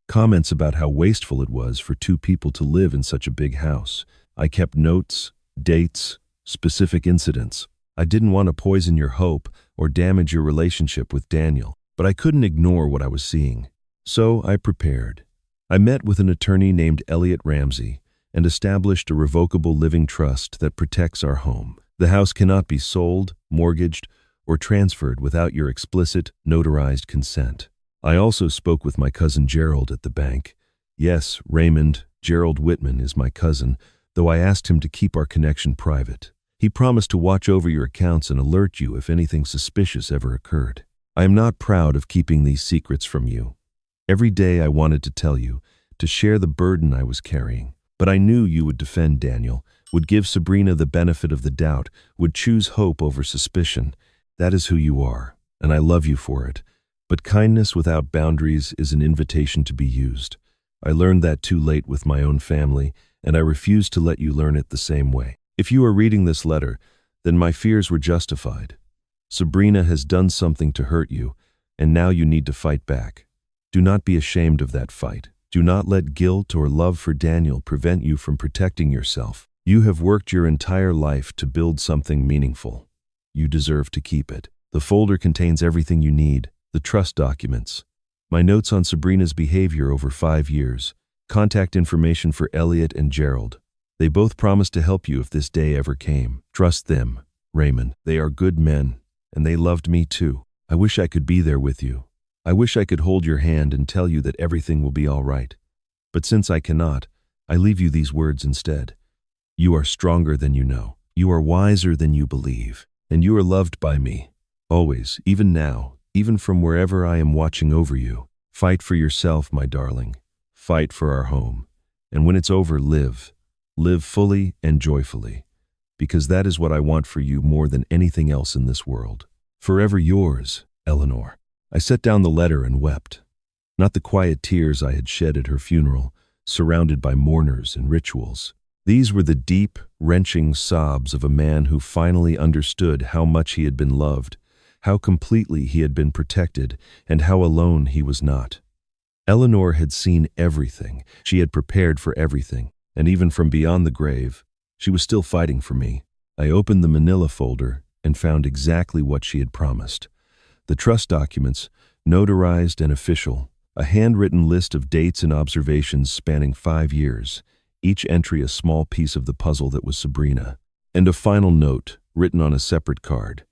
comments about how wasteful it was for 2 people to live in such a big house. I kept notes, dates, specific incidents. I didn't want to poison your hope or damage your relationship with Daniel, but I couldn't ignore what I was seeing. So I prepared. I met with an attorney named Elliot Ramsey and established a revocable living trust that protects our home. The house cannot be sold, mortgaged, or transferred without your explicit, notarized consent. I also spoke with my cousin Gerald at the bank. Yes, Raymond, Gerald Whitman is my cousin, though I asked him to keep our connection private. He promised to watch over your accounts and alert you if anything suspicious ever occurred. I am not proud of keeping these secrets from you. Every day I wanted to tell you, to share the burden I was carrying. But I knew you would defend Daniel, would give Sabrina the benefit of the doubt, would choose hope over suspicion. That is who you are, and I love you for it. But kindness without boundaries is an invitation to be used. I learned that too late with my own family, and I refuse to let you learn it the same way. If you are reading this letter, then my fears were justified. Sabrina has done something to hurt you, and now you need to fight back. Do not be ashamed of that fight. Do not let guilt or love for Daniel prevent you from protecting yourself. You have worked your entire life to build something meaningful. You deserve to keep it. The folder contains everything you need, the trust documents, my notes on Sabrina's behavior over 5 years, contact information for Elliot and Gerald. They both promised to help you if this day ever came. Trust them, Raymond. They are good men, and they loved me too. I wish I could be there with you. I wish I could hold your hand and tell you that everything will be all right. But since I cannot, I leave you these words instead. You are stronger than you know. You are wiser than you believe. And you are loved by me. Always, even now, even from wherever I am watching over you. Fight for yourself, my darling. Fight for our home. And when it's over, live. Live fully and joyfully. Because that is what I want for you more than anything else in this world. Forever yours, Eleanor. I set down the letter and wept. Not the quiet tears I had shed at her funeral, surrounded by mourners and rituals. These were the deep, wrenching sobs of a man who finally understood how much he had been loved, how completely he had been protected, and how alone he was not. Eleanor had seen everything. She had prepared for everything, and even from beyond the grave, she was still fighting for me. I opened the manila folder and found exactly what she had promised. The trust documents, notarized and official, a handwritten list of dates and observations spanning 5 years, each entry a small piece of the puzzle that was Sabrina, and a final note written on a separate card.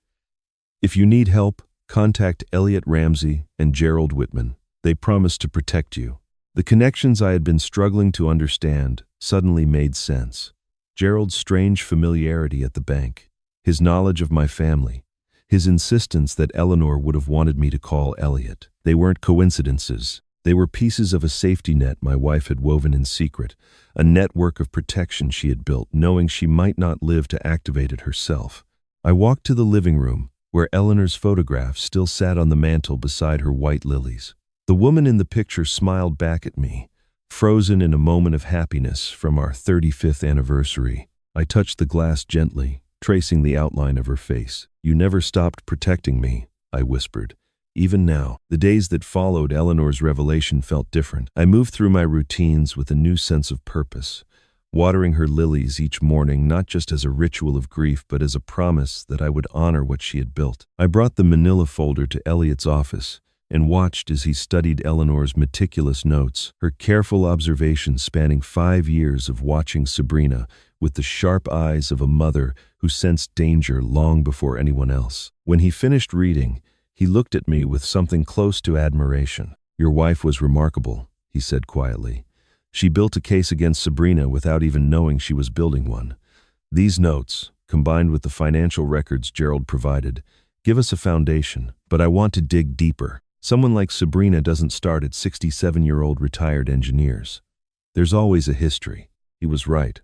If you need help, contact Elliot Ramsey and Gerald Whitman. They promised to protect you. The connections I had been struggling to understand suddenly made sense. Gerald's strange familiarity at the bank, his knowledge of my family, his insistence that Eleanor would have wanted me to call Elliot. They weren't coincidences. They were pieces of a safety net my wife had woven in secret, a network of protection she had built, knowing she might not live to activate it herself. I walked to the living room, where Eleanor's photograph still sat on the mantel beside her white lilies. The woman in the picture smiled back at me, frozen in a moment of happiness from our 35th anniversary. I touched the glass gently, tracing the outline of her face. "You never stopped protecting me," I whispered. Even now, the days that followed Eleanor's revelation felt different. I moved through my routines with a new sense of purpose, watering her lilies each morning not just as a ritual of grief but as a promise that I would honor what she had built. I brought the manila folder to Elliot's office and watched as he studied Eleanor's meticulous notes, her careful observations spanning 5 years of watching Sabrina with the sharp eyes of a mother who sensed danger long before anyone else. When he finished reading, he looked at me with something close to admiration. "Your wife was remarkable," he said quietly. "She built a case against Sabrina without even knowing she was building one. These notes, combined with the financial records Gerald provided, give us a foundation, but I want to dig deeper. Someone like Sabrina doesn't start at 67-year-old retired engineers. There's always a history." He was right.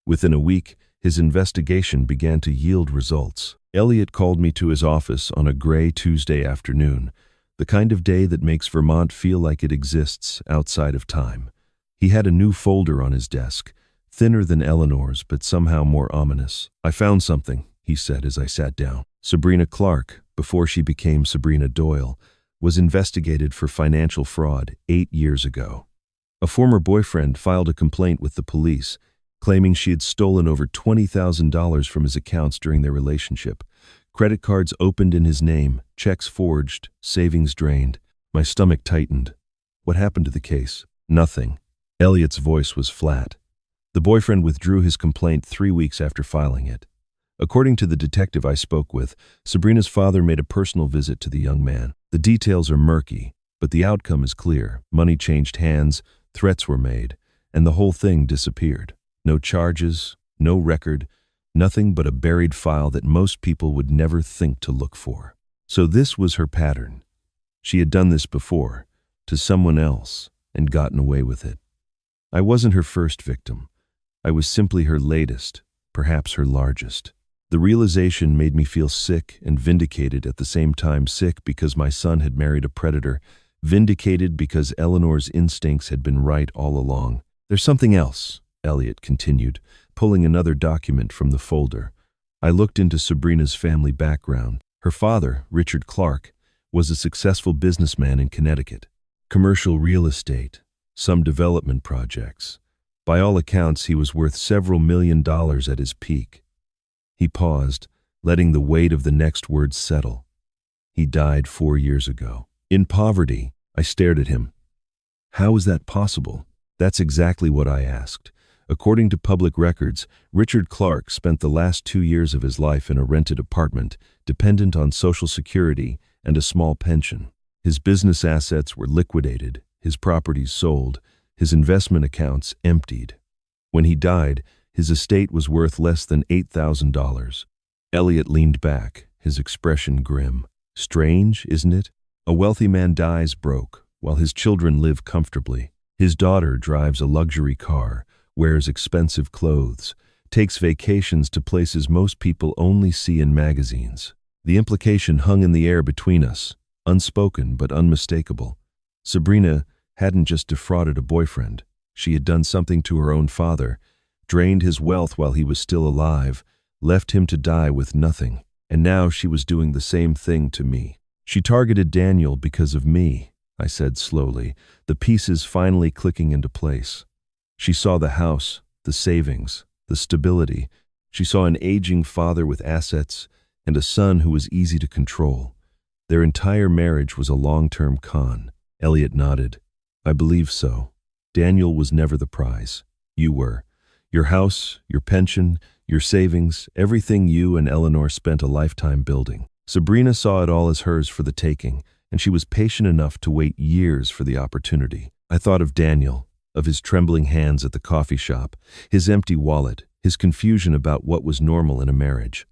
Within a week, his investigation began to yield results. Elliot called me to his office on a gray Tuesday afternoon, the kind of day that makes Vermont feel like it exists outside of time. He had a new folder on his desk, thinner than Eleanor's but somehow more ominous. "I found something," he said as I sat down. Sabrina Clark, before she became Sabrina Doyle, was investigated for financial fraud 8 years ago. A former boyfriend filed a complaint with the police, claiming she had stolen over $20,000 from his accounts during their relationship. Credit cards opened in his name, checks forged, savings drained. My stomach tightened. "What happened to the case?" "Nothing." Elliot's voice was flat. "The boyfriend withdrew his complaint 3 weeks after filing it. According to the detective I spoke with, Sabrina's father made a personal visit to the young man. The details are murky, but the outcome is clear. Money changed hands, threats were made, and the whole thing disappeared. No charges, no record, nothing but a buried file that most people would never think to look for." So this was her pattern. She had done this before, to someone else, and gotten away with it. I wasn't her first victim. I was simply her latest, perhaps her largest. The realization made me feel sick and vindicated at the same time. Sick because my son had married a predator, vindicated because Eleanor's instincts had been right all along. "There's something else," Elliot continued, pulling another document from the folder. I looked into Sabrina's family background. Her father, Richard Clark, was a successful businessman in Connecticut. Commercial real estate, some development projects. By all accounts, he was worth several $1,000,000 at his peak. He paused, letting the weight of the next word settle. "He died 4 years ago. In poverty." I stared at him. "How is that possible?" "That's exactly what I asked. According to public records, Richard Clark spent the last 2 years of his life in a rented apartment, dependent on Social Security and a small pension. His business assets were liquidated, his properties sold, his investment accounts emptied. When he died, his estate was worth less than $8,000. Elliot leaned back, his expression grim. "Strange, isn't it? A wealthy man dies broke, while his children live comfortably. His daughter drives a luxury car, wears expensive clothes, takes vacations to places most people only see in magazines." The implication hung in the air between us, unspoken but unmistakable. Sabrina hadn't just defrauded a boyfriend. She had done something to her own father, drained his wealth while he was still alive, left him to die with nothing. And now she was doing the same thing to me. "She targeted Daniel because of me," I said slowly, the pieces finally clicking into place. "She saw the house, the savings, the stability. She saw an aging father with assets and a son who was easy to control. Their entire marriage was a long-term con." Elliot nodded. "I believe so. Daniel was never the prize. You were. Your house, your pension, your savings, everything you and Eleanor spent a lifetime building. Sabrina saw it all as hers for the taking, and she was patient enough to wait years for the opportunity. I thought of Daniel, of his trembling hands at the coffee shop, his empty wallet, his confusion about what was normal in a marriage.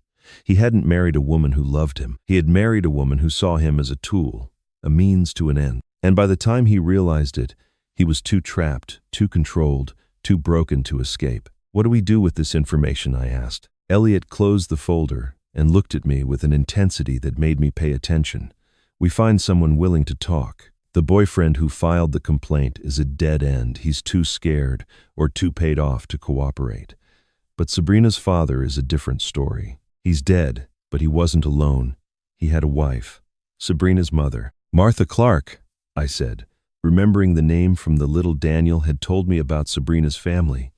He hadn't married a woman who loved him. He had married a woman who saw him as a tool, a means to an end. And by the time he realized it, he was too trapped, too controlled, too broken to escape. "What do we do with this information?" I asked. Elliot closed the folder and looked at me with an intensity that made me pay attention. "We find someone willing to talk." The boyfriend who filed the complaint is a dead end. He's too scared or too paid off to cooperate. But Sabrina's father is a different story. He's dead, but he wasn't alone. He had a wife, Sabrina's mother. Martha Clark, I said, remembering the name from the little Daniel had told me about Sabrina's family.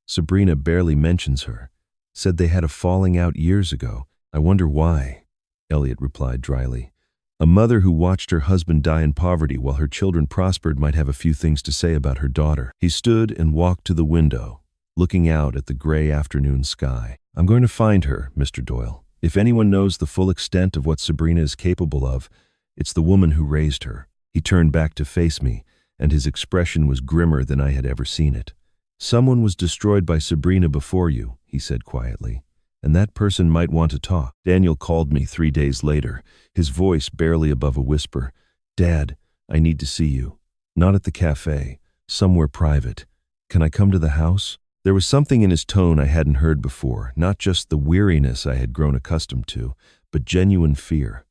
Sabrina barely mentions her. Said they had a falling out years ago. I wonder why, Elliot replied dryly. A mother who watched her husband die in poverty while her children prospered might have a few things to say about her daughter. He stood and walked to the window, looking out at the gray afternoon sky. I'm going to find her, Mr. Doyle. If anyone knows the full extent of what Sabrina is capable of, it's the woman who raised her. He turned back to face me, and his expression was grimmer than I had ever seen it. Someone was destroyed by Sabrina before you, he said quietly, and that person might want to talk. Daniel called me 3 days later, his voice barely above a whisper. Dad, I need to see you. Not at the cafe, somewhere private. Can I come to the house? There was something in his tone I hadn't heard before, not just the weariness I had grown accustomed to, but genuine fear.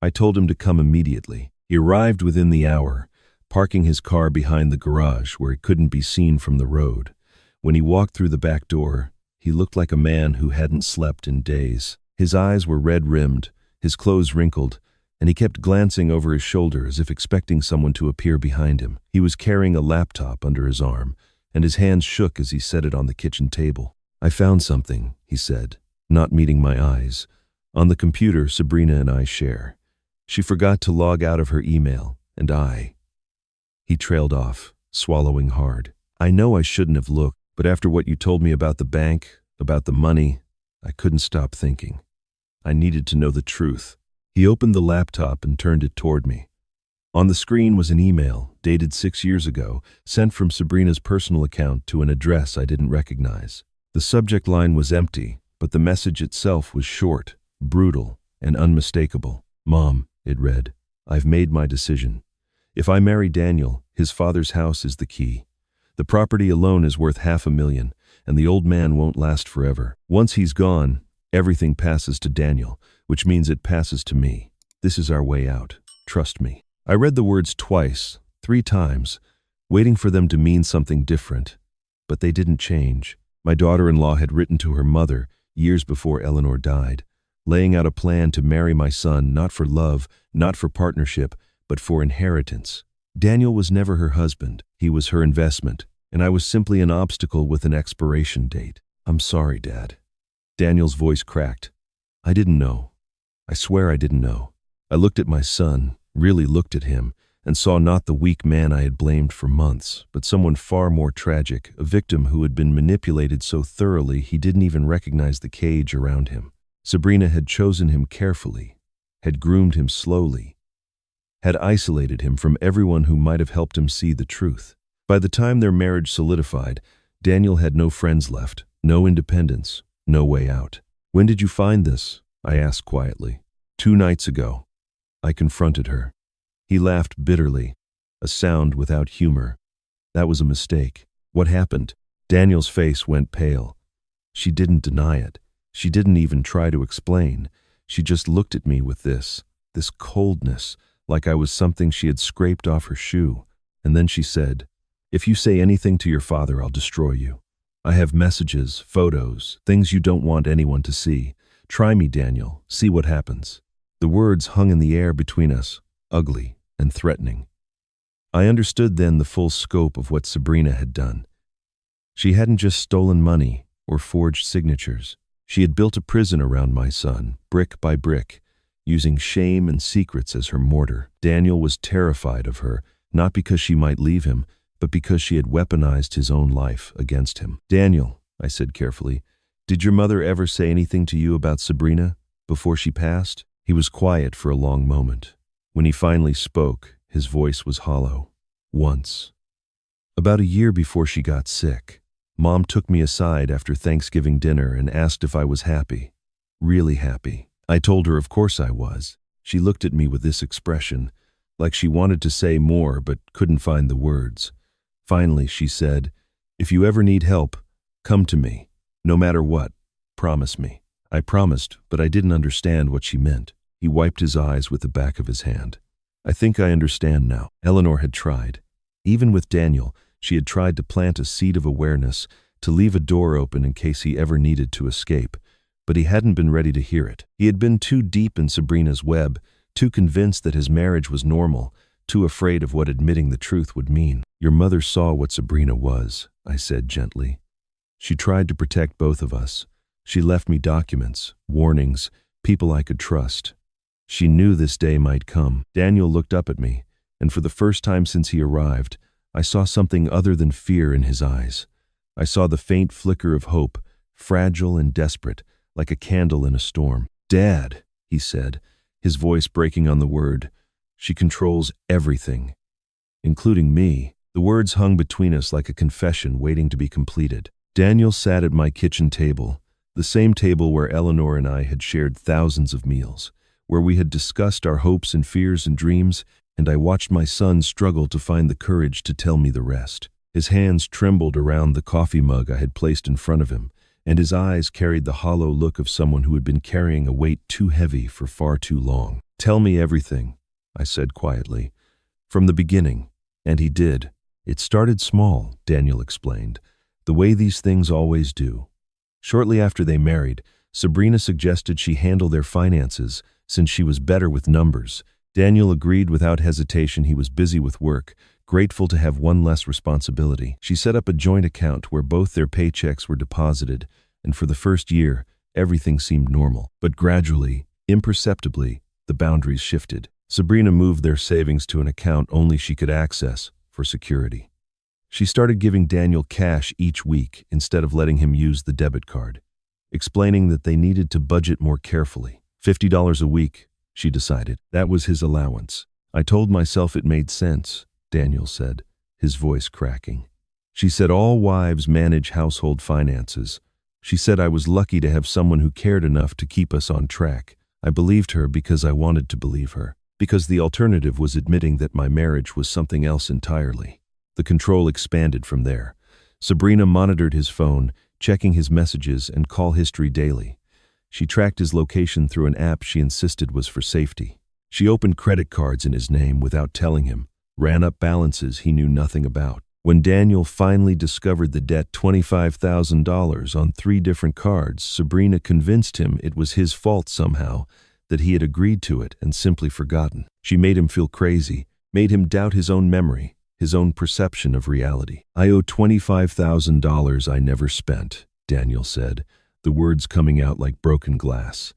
I told him to come immediately. He arrived within the hour, parking his car behind the garage where it couldn't be seen from the road. When he walked through the back door, he looked like a man who hadn't slept in days. His eyes were red-rimmed, his clothes wrinkled, and he kept glancing over his shoulder as if expecting someone to appear behind him. He was carrying a laptop under his arm, and his hands shook as he set it on the kitchen table. I found something, he said, not meeting my eyes. On the computer Sabrina and I share. She forgot to log out of her email, and He trailed off, swallowing hard. I know I shouldn't have looked, but after what you told me about the bank, about the money, I couldn't stop thinking. I needed to know the truth. He opened the laptop and turned it toward me. On the screen was an email, dated 6 years ago, sent from Sabrina's personal account to an address I didn't recognize. The subject line was empty, but the message itself was short, brutal, and unmistakable. Mom, it read, I've made my decision. If I marry Daniel, his father's house is the key. The property alone is worth $500,000, and the old man won't last forever. Once he's gone, everything passes to Daniel, which means it passes to me. This is our way out. Trust me. I read the words twice, 3 times, waiting for them to mean something different. But they didn't change. My daughter-in-law had written to her mother years before Eleanor died, laying out a plan to marry my son not for love, not for partnership, but for inheritance. Daniel was never her husband. He was her investment, and I was simply an obstacle with an expiration date. I'm sorry, Dad. Daniel's voice cracked. I didn't know. I swear I didn't know. I looked at my son, really looked at him, and saw not the weak man I had blamed for months, but someone far more tragic, a victim who had been manipulated so thoroughly he didn't even recognize the cage around him. Sabrina had chosen him carefully, had groomed him slowly, had isolated him from everyone who might have helped him see the truth. By the time their marriage solidified, Daniel had no friends left, no independence, no way out. When did you find this? I asked quietly. 2 nights ago. I confronted her. He laughed bitterly, a sound without humor. That was a mistake. What happened? Daniel's face went pale. She didn't deny it. She didn't even try to explain. She just looked at me with this coldness, like I was something she had scraped off her shoe. And then she said, If you say anything to your father, I'll destroy you. I have messages, photos, things you don't want anyone to see. Try me, Daniel. See what happens. The words hung in the air between us, ugly and threatening. I understood then the full scope of what Sabrina had done. She hadn't just stolen money or forged signatures. She had built a prison around my son, brick by brick, using shame and secrets as her mortar. Daniel was terrified of her, not because she might leave him, but because she had weaponized his own life against him. Daniel, I said carefully, did your mother ever say anything to you about Sabrina before she passed? He was quiet for a long moment. When he finally spoke, his voice was hollow. Once. About a year before she got sick, Mom took me aside after Thanksgiving dinner and asked if I was happy. Really happy. I told her of course I was. She looked at me with this expression, like she wanted to say more but couldn't find the words. Finally, she said, If you ever need help, come to me. No matter what. Promise me. I promised, but I didn't understand what she meant. He wiped his eyes with the back of his hand. I think I understand now. Eleanor had tried. Even with Daniel, she had tried to plant a seed of awareness, to leave a door open in case he ever needed to escape. But he hadn't been ready to hear it. He had been too deep in Sabrina's web, too convinced that his marriage was normal, too afraid of what admitting the truth would mean. Your mother saw what Sabrina was, I said gently. She tried to protect both of us. She left me documents, warnings, people I could trust. She knew this day might come. Daniel looked up at me, and for the first time since he arrived, I saw something other than fear in his eyes. I saw the faint flicker of hope, fragile and desperate, like a candle in a storm. "Dad," he said, his voice breaking on the word. "She controls everything, including me." The words hung between us like a confession waiting to be completed. Daniel sat at my kitchen table, the same table where Eleanor and I had shared thousands of meals, where we had discussed our hopes and fears and dreams, and I watched my son struggle to find the courage to tell me the rest. His hands trembled around the coffee mug I had placed in front of him, and his eyes carried the hollow look of someone who had been carrying a weight too heavy for far too long. "Tell me everything," I said quietly, "from the beginning." And he did. "It started small," Daniel explained, "the way these things always do. Shortly after they married, Sabrina suggested she handle their finances since she was better with numbers. Daniel agreed without hesitation. He was busy with work, grateful to have one less responsibility. She set up a joint account where both their paychecks were deposited, and for the first year, everything seemed normal. But gradually, imperceptibly, the boundaries shifted. Sabrina moved their savings to an account only she could access for security. She started giving Daniel cash each week instead of letting him use the debit card, explaining that they needed to budget more carefully. $50 a week, she decided. That was his allowance. I told myself it made sense, Daniel said, his voice cracking. She said all wives manage household finances. She said I was lucky to have someone who cared enough to keep us on track. I believed her because I wanted to believe her, because the alternative was admitting that my marriage was something else entirely. The control expanded from there. Sabrina monitored his phone, checking his messages and call history daily. She tracked his location through an app she insisted was for safety. She opened credit cards in his name without telling him, ran up balances he knew nothing about. When Daniel finally discovered the debt, $25,000 on 3 different cards, Sabrina convinced him it was his fault somehow, that he had agreed to it and simply forgotten. She made him feel crazy, made him doubt his own memory, his own perception of reality. "I owe $25,000 I never spent," Daniel said, the words coming out like broken glass.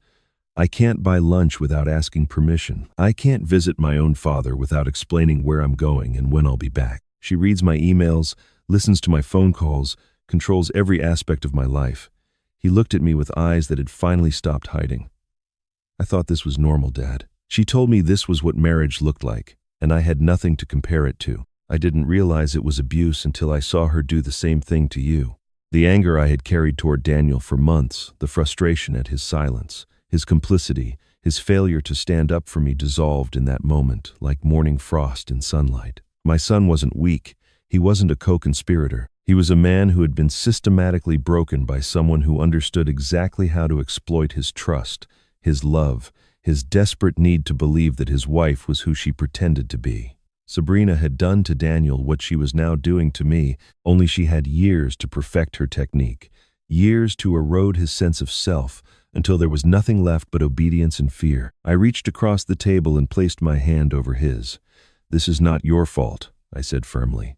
"I can't buy lunch without asking permission. I can't visit my own father without explaining where I'm going and when I'll be back. She reads my emails, listens to my phone calls, controls every aspect of my life." He looked at me with eyes that had finally stopped hiding. "I thought this was normal, Dad. She told me this was what marriage looked like, and I had nothing to compare it to. I didn't realize it was abuse until I saw her do the same thing to you." The anger I had carried toward Daniel for months, the frustration at his silence, his complicity, his failure to stand up for me dissolved in that moment like morning frost in sunlight. My son wasn't weak. He wasn't a co-conspirator. He was a man who had been systematically broken by someone who understood exactly how to exploit his trust, his love, his desperate need to believe that his wife was who she pretended to be. Sabrina had done to Daniel what she was now doing to me, only she had years to perfect her technique, years to erode his sense of self, until there was nothing left but obedience and fear. I reached across the table and placed my hand over his. "This is not your fault," I said firmly.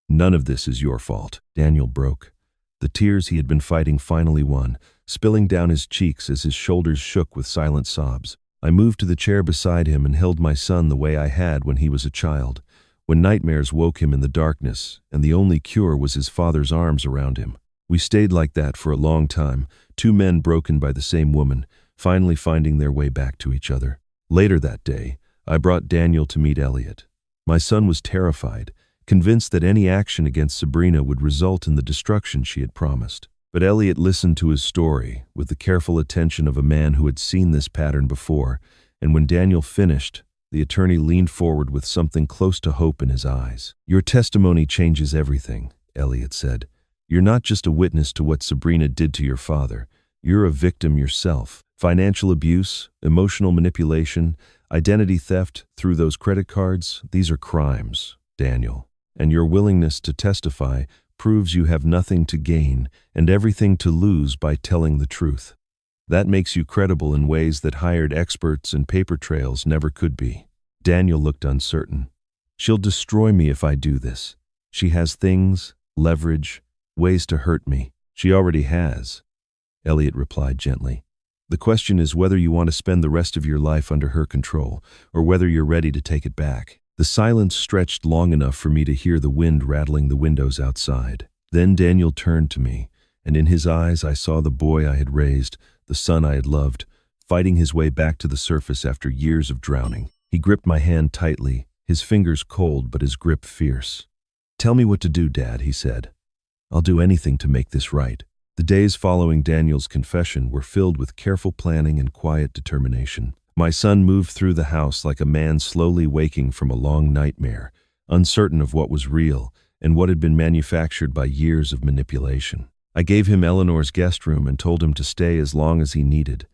"None of this is your fault." Daniel broke. The tears he had been fighting finally won, spilling down his cheeks as his shoulders shook with silent sobs. I moved to the chair beside him and held my son the way I had when he was a child, when nightmares woke him in the darkness, and the only cure was his father's arms around him. We stayed like that for a long time, 2 men broken by the same woman, finally finding their way back to each other. Later that day, I brought Daniel to meet Elliot. My son was terrified, convinced that any action against Sabrina would result in the destruction she had promised. But Elliot listened to his story with the careful attention of a man who had seen this pattern before, and when Daniel finished, the attorney leaned forward with something close to hope in his eyes. "Your testimony changes everything," Elliot said. "You're not just a witness to what Sabrina did to your father. You're a victim yourself. Financial abuse, emotional manipulation, identity theft through those credit cards, these are crimes, Daniel. And your willingness to testify proves you have nothing to gain and everything to lose by telling the truth. That makes you credible in ways that hired experts and paper trails never could be. Daniel looked uncertain. She'll destroy me if I do this. She has things, leverage, ways to hurt me. She already has, Elliot replied gently. The question is whether you want to spend the rest of your life under her control, or whether you're ready to take it back. The silence stretched long enough for me to hear the wind rattling the windows outside. Then Daniel turned to me, and in his eyes I saw the boy I had raised, the son I had loved, fighting his way back to the surface after years of drowning. He gripped my hand tightly, his fingers cold but his grip fierce. "Tell me what to do, Dad," he said. "I'll do anything to make this right." The days following Daniel's confession were filled with careful planning and quiet determination. My son moved through the house like a man slowly waking from a long nightmare, uncertain of what was real and what had been manufactured by years of manipulation. I gave him Eleanor's guest room and told him to stay as long as he needed.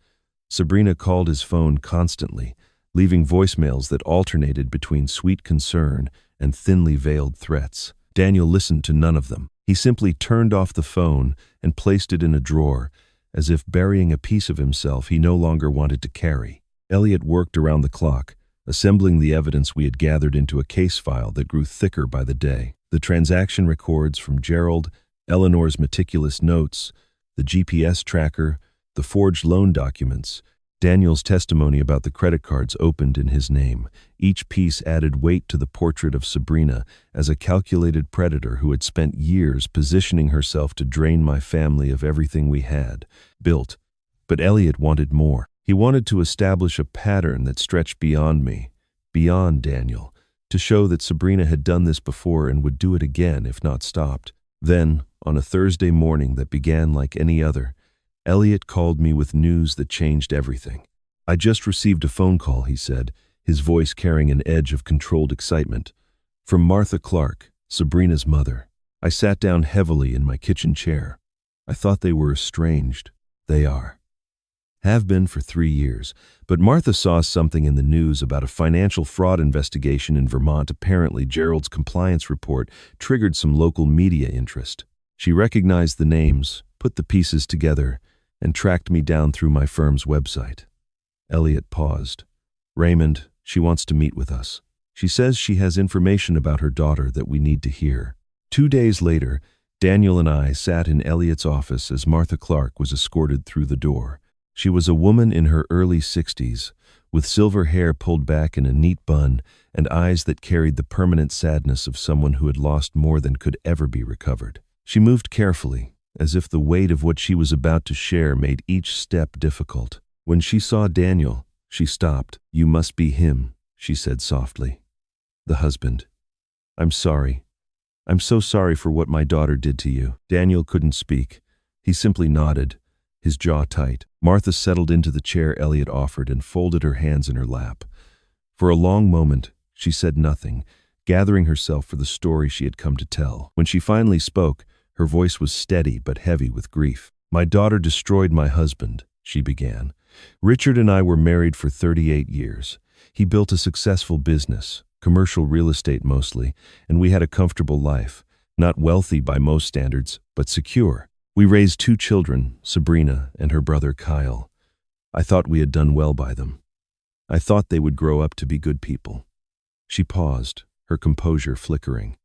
Sabrina called his phone constantly, leaving voicemails that alternated between sweet concern and thinly veiled threats. Daniel listened to none of them. He simply turned off the phone and placed it in a drawer, as if burying a piece of himself he no longer wanted to carry. Elliot worked around the clock, assembling the evidence we had gathered into a case file that grew thicker by the day. The transaction records from Gerald, Eleanor's meticulous notes, the GPS tracker, the forged loan documents, Daniel's testimony about the credit cards opened in his name. Each piece added weight to the portrait of Sabrina as a calculated predator who had spent years positioning herself to drain my family of everything we had built. But Elliot wanted more. He wanted to establish a pattern that stretched beyond me, beyond Daniel, to show that Sabrina had done this before and would do it again if not stopped. Then, on a Thursday morning that began like any other, Elliot called me with news that changed everything. "I just received a phone call," he said, his voice carrying an edge of controlled excitement. "From Martha Clark, Sabrina's mother." I sat down heavily in my kitchen chair. I thought they were estranged. They are. Have been for 3 years. But Martha saw something in the news about a financial fraud investigation in Vermont. Apparently, Gerald's compliance report triggered some local media interest. She recognized the names, put the pieces together, and tracked me down through my firm's website. Elliot paused. "Raymond, she wants to meet with us. She says she has information about her daughter that we need to hear." 2 days later, Daniel and I sat in Elliot's office as Martha Clark was escorted through the door. She was a woman in her early 60s, with silver hair pulled back in a neat bun and eyes that carried the permanent sadness of someone who had lost more than could ever be recovered. She moved carefully, as if the weight of what she was about to share made each step difficult. When she saw Daniel, she stopped. "You must be him," she said softly. "The husband. I'm sorry. I'm so sorry for what my daughter did to you." Daniel couldn't speak. He simply nodded, his jaw tight. Martha settled into the chair Elliot offered and folded her hands in her lap. For a long moment, she said nothing, gathering herself for the story she had come to tell. When she finally spoke, her voice was steady but heavy with grief. "My daughter destroyed my husband," she began. "Richard and I were married for 38 years. He built a successful business, commercial real estate mostly, and we had a comfortable life. Not wealthy by most standards, but secure. We raised 2 children, Sabrina and her brother Kyle. I thought we had done well by them. I thought they would grow up to be good people." She paused, her composure flickering.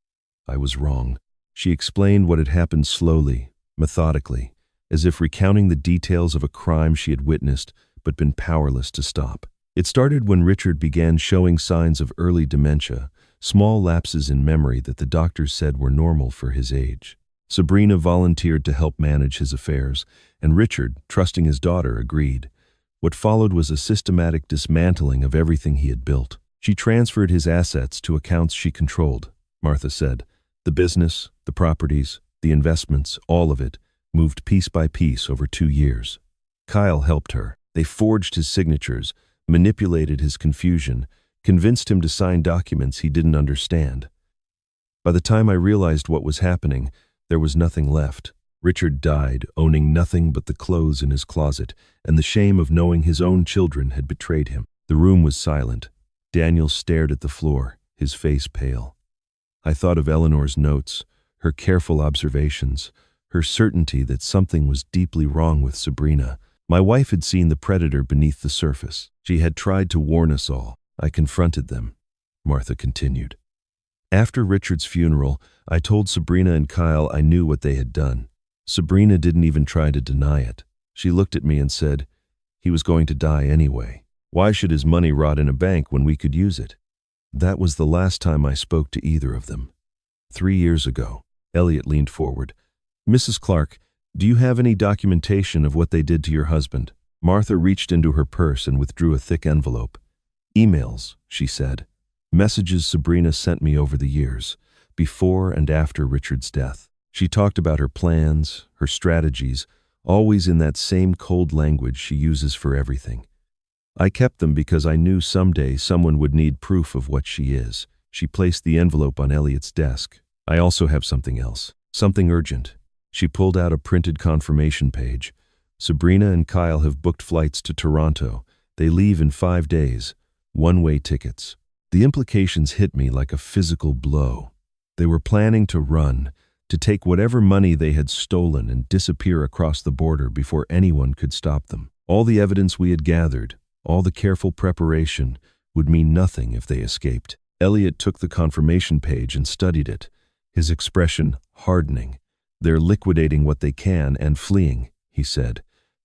"I was wrong." She explained what had happened slowly, methodically, as if recounting the details of a crime she had witnessed but been powerless to stop. It started when Richard began showing signs of early dementia, small lapses in memory that the doctors said were normal for his age. Sabrina volunteered to help manage his affairs, and Richard, trusting his daughter, agreed. What followed was a systematic dismantling of everything he had built. She transferred his assets to accounts she controlled, Martha said. The business, the properties, the investments, all of it, moved piece by piece over 2 years. Kyle helped her. They forged his signatures, manipulated his confusion, convinced him to sign documents he didn't understand. By the time I realized what was happening, there was nothing left. Richard died, owning nothing but the clothes in his closet and the shame of knowing his own children had betrayed him. The room was silent. Daniel stared at the floor, his face pale. I thought of Eleanor's notes, her careful observations, her certainty that something was deeply wrong with Sabrina. My wife had seen the predator beneath the surface. She had tried to warn us all. I confronted them, Martha continued. After Richard's funeral, I told Sabrina and Kyle I knew what they had done. Sabrina didn't even try to deny it. She looked at me and said, "He was going to die anyway. Why should his money rot in a bank when we could use it?" That was the last time I spoke to either of them. 3 years ago. Elliot leaned forward. "Mrs. Clark, do you have any documentation of what they did to your husband?" Martha reached into her purse and withdrew a thick envelope. "Emails," she said. "Messages Sabrina sent me over the years, before and after Richard's death. She talked about her plans, her strategies, always in that same cold language she uses for everything. I kept them because I knew someday someone would need proof of what she is." She placed the envelope on Elliot's desk. "I also have something else, something urgent." She pulled out a printed confirmation page. "Sabrina and Kyle have booked flights to Toronto. They leave in 5 days. One-way tickets." The implications hit me like a physical blow. They were planning to run, to take whatever money they had stolen and disappear across the border before anyone could stop them. All the evidence we had gathered, all the careful preparation, would mean nothing if they escaped. Elliot took the confirmation page and studied it, his expression hardening. "They're liquidating what they can and fleeing," he said.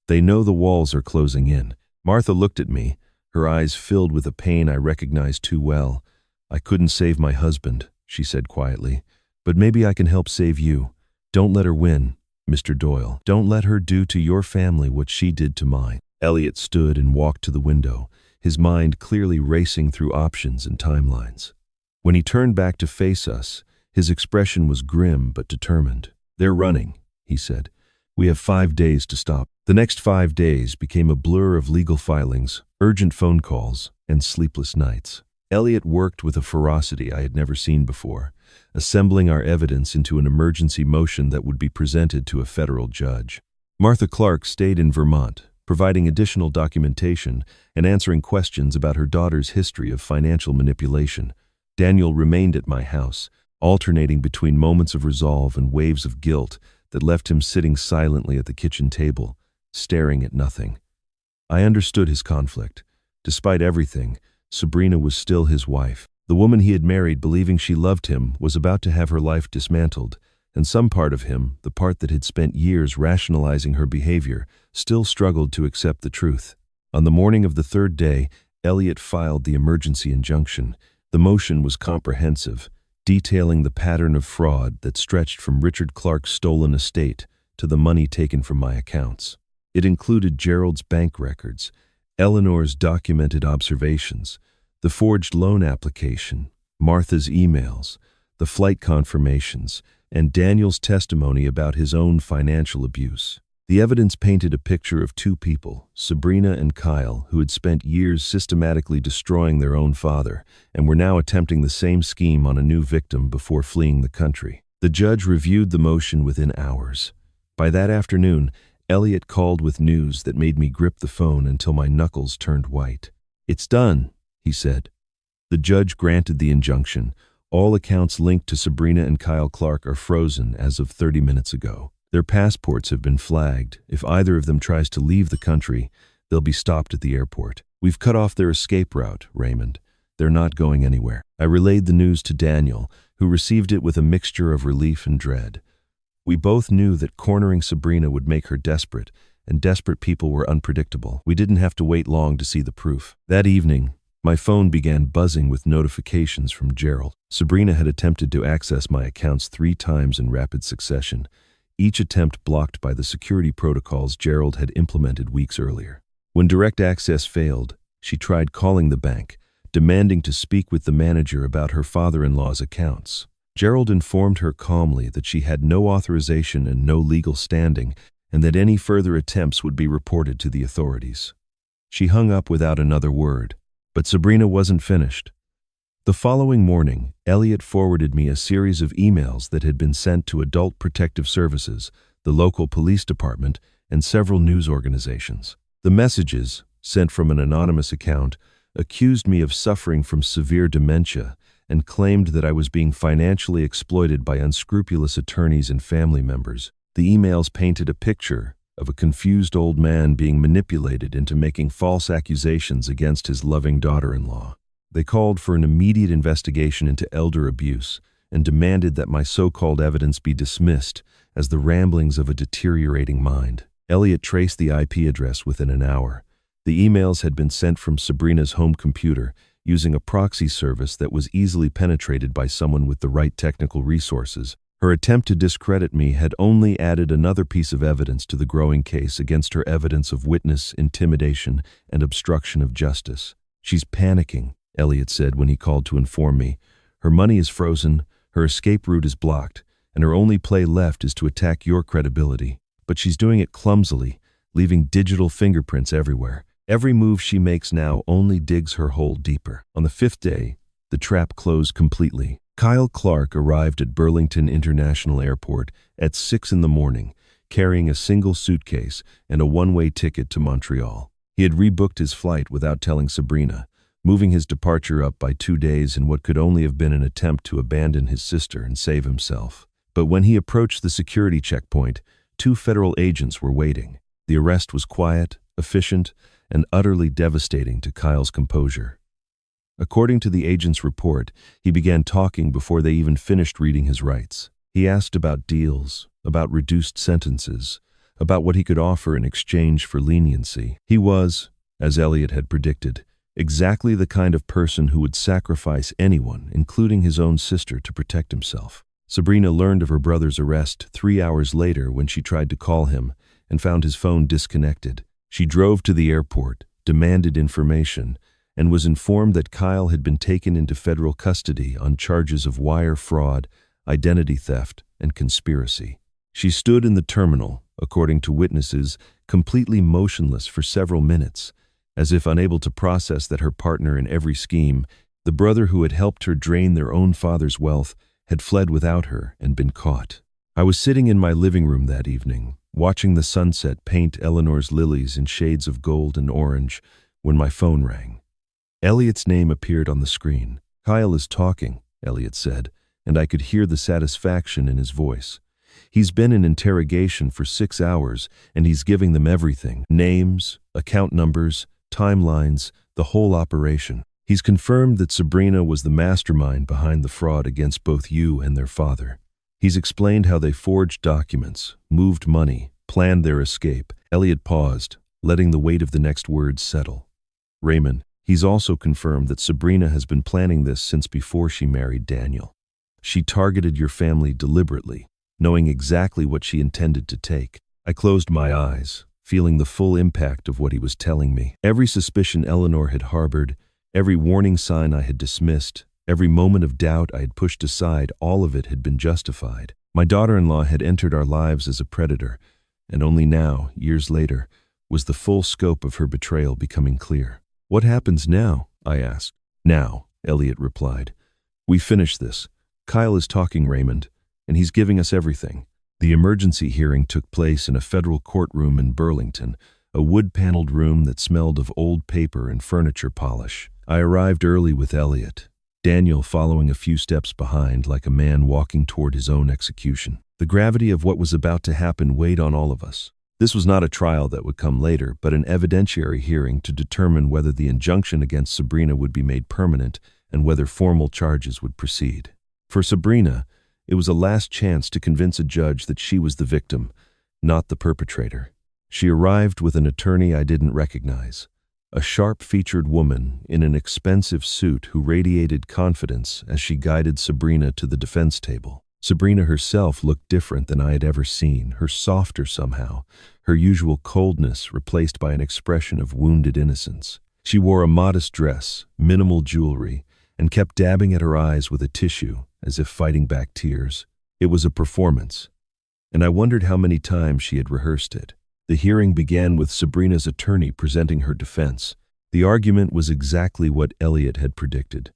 "They know the walls are closing in." Martha looked at me, her eyes filled with a pain I recognized too well. "I couldn't save my husband," she said quietly, "but maybe I can help save you. Don't let her win, Mr. Doyle. Don't let her do to your family what she did to mine." Elliot stood and walked to the window, his mind clearly racing through options and timelines. When he turned back to face us, his expression was grim but determined. "They're running," he said. "We have 5 days to stop." The next 5 days became a blur of legal filings, urgent phone calls, and sleepless nights. Elliot worked with a ferocity I had never seen before, assembling our evidence into an emergency motion that would be presented to a federal judge. Martha Clark stayed in Vermont, providing additional documentation and answering questions about her daughter's history of financial manipulation. Daniel remained at my house, alternating between moments of resolve and waves of guilt that left him sitting silently at the kitchen table, staring at nothing. I understood his conflict. Despite everything, Sabrina was still his wife. The woman he had married, believing she loved him, was about to have her life dismantled, and some part of him, the part that had spent years rationalizing her behavior, still struggled to accept the truth. On the morning of the 3rd day, Elliot filed the emergency injunction. The motion was comprehensive, detailing the pattern of fraud that stretched from Richard Clark's stolen estate to the money taken from my accounts. It included Gerald's bank records, Eleanor's documented observations, the forged loan application, Martha's emails, the flight confirmations, and Daniel's testimony about his own financial abuse. The evidence painted a picture of 2 people, Sabrina and Kyle, who had spent years systematically destroying their own father and were now attempting the same scheme on a new victim before fleeing the country. The judge reviewed the motion within hours. By that afternoon, Elliot called with news that made me grip the phone until my knuckles turned white. "It's done," he said. The judge granted the injunction. All accounts linked to Sabrina and Kyle Clark are frozen as of 30 minutes ago. Their passports have been flagged. If either of them tries to leave the country, they'll be stopped at the airport. "We've cut off their escape route, Raymond. They're not going anywhere." I relayed the news to Daniel, who received it with a mixture of relief and dread. We both knew that cornering Sabrina would make her desperate, and desperate people were unpredictable. We didn't have to wait long to see the proof. That evening, my phone began buzzing with notifications from Gerald. Sabrina had attempted to access my accounts 3 times in rapid succession, each attempt blocked by the security protocols Gerald had implemented weeks earlier. When direct access failed, she tried calling the bank, demanding to speak with the manager about her father-in-law's accounts. Gerald informed her calmly that she had no authorization and no legal standing, and that any further attempts would be reported to the authorities. She hung up without another word, but Sabrina wasn't finished. The following morning, Elliot forwarded me a series of emails that had been sent to Adult Protective Services, the local police department, and several news organizations. The messages, sent from an anonymous account, accused me of suffering from severe dementia and claimed that I was being financially exploited by unscrupulous attorneys and family members. The emails painted a picture of a confused old man being manipulated into making false accusations against his loving daughter-in-law. They called for an immediate investigation into elder abuse and demanded that my so-called evidence be dismissed as the ramblings of a deteriorating mind. Elliot traced the IP address within an hour. The emails had been sent from Sabrina's home computer using a proxy service that was easily penetrated by someone with the right technical resources. Her attempt to discredit me had only added another piece of evidence to the growing case against her evidence of witness intimidation and obstruction of justice. "She's panicking," Elliot said when he called to inform me. "Her money is frozen, her escape route is blocked, and her only play left is to attack your credibility. But she's doing it clumsily, leaving digital fingerprints everywhere. Every move she makes now only digs her hole deeper." On the fifth day, the trap closed completely. Kyle Clark arrived at Burlington International Airport at 6 in the morning, carrying a single suitcase and a one-way ticket to Montreal. He had rebooked his flight without telling Sabrina, moving his departure up by 2 days in what could only have been an attempt to abandon his sister and save himself. But when he approached the security checkpoint, 2 federal agents were waiting. The arrest was quiet, efficient, and utterly devastating to Kyle's composure. According to the agent's report, he began talking before they even finished reading his rights. He asked about deals, about reduced sentences, about what he could offer in exchange for leniency. He was, as Elliot had predicted, exactly the kind of person who would sacrifice anyone, including his own sister, to protect himself. Sabrina learned of her brother's arrest 3 hours later when she tried to call him and found his phone disconnected. She drove to the airport, demanded information, and was informed that Kyle had been taken into federal custody on charges of wire fraud, identity theft, and conspiracy. She stood in the terminal, according to witnesses, completely motionless for several minutes, as if unable to process that her partner in every scheme, the brother who had helped her drain their own father's wealth, had fled without her and been caught. I was sitting in my living room that evening, watching the sunset paint Eleanor's lilies in shades of gold and orange, when my phone rang. Elliot's name appeared on the screen. "Kyle is talking," Elliot said, and I could hear the satisfaction in his voice. "He's been in interrogation for 6 hours, and he's giving them everything. Names, account numbers, timelines, the whole operation. He's confirmed that Sabrina was the mastermind behind the fraud against both you and their father. He's explained how they forged documents, moved money, planned their escape." Elliot paused, letting the weight of the next words settle. "Raymond, he's also confirmed that Sabrina has been planning this since before she married Daniel. She targeted your family deliberately, knowing exactly what she intended to take." I closed my eyes, feeling the full impact of what he was telling me. Every suspicion Eleanor had harbored, every warning sign I had dismissed, every moment of doubt I had pushed aside, all of it had been justified. My daughter-in-law had entered our lives as a predator, and only now, years later, was the full scope of her betrayal becoming clear. "What happens now?" I asked. "Now," Elliot replied. "We finish this. Kyle is talking, Raymond, and he's giving us everything." The emergency hearing took place in a federal courtroom in Burlington, a wood-paneled room that smelled of old paper and furniture polish. I arrived early with Elliot, Daniel following a few steps behind like a man walking toward his own execution. The gravity of what was about to happen weighed on all of us. This was not a trial that would come later, but an evidentiary hearing to determine whether the injunction against Sabrina would be made permanent and whether formal charges would proceed. For Sabrina, it was a last chance to convince a judge that she was the victim, not the perpetrator. She arrived with an attorney I didn't recognize, a sharp-featured woman in an expensive suit who radiated confidence as she guided Sabrina to the defense table. Sabrina herself looked different than I had ever seen, her softer somehow, her usual coldness replaced by an expression of wounded innocence. She wore a modest dress, minimal jewelry, and kept dabbing at her eyes with a tissue, as if fighting back tears. It was a performance, and I wondered how many times she had rehearsed it. The hearing began with Sabrina's attorney presenting her defense. The argument was exactly what Elliot had predicted.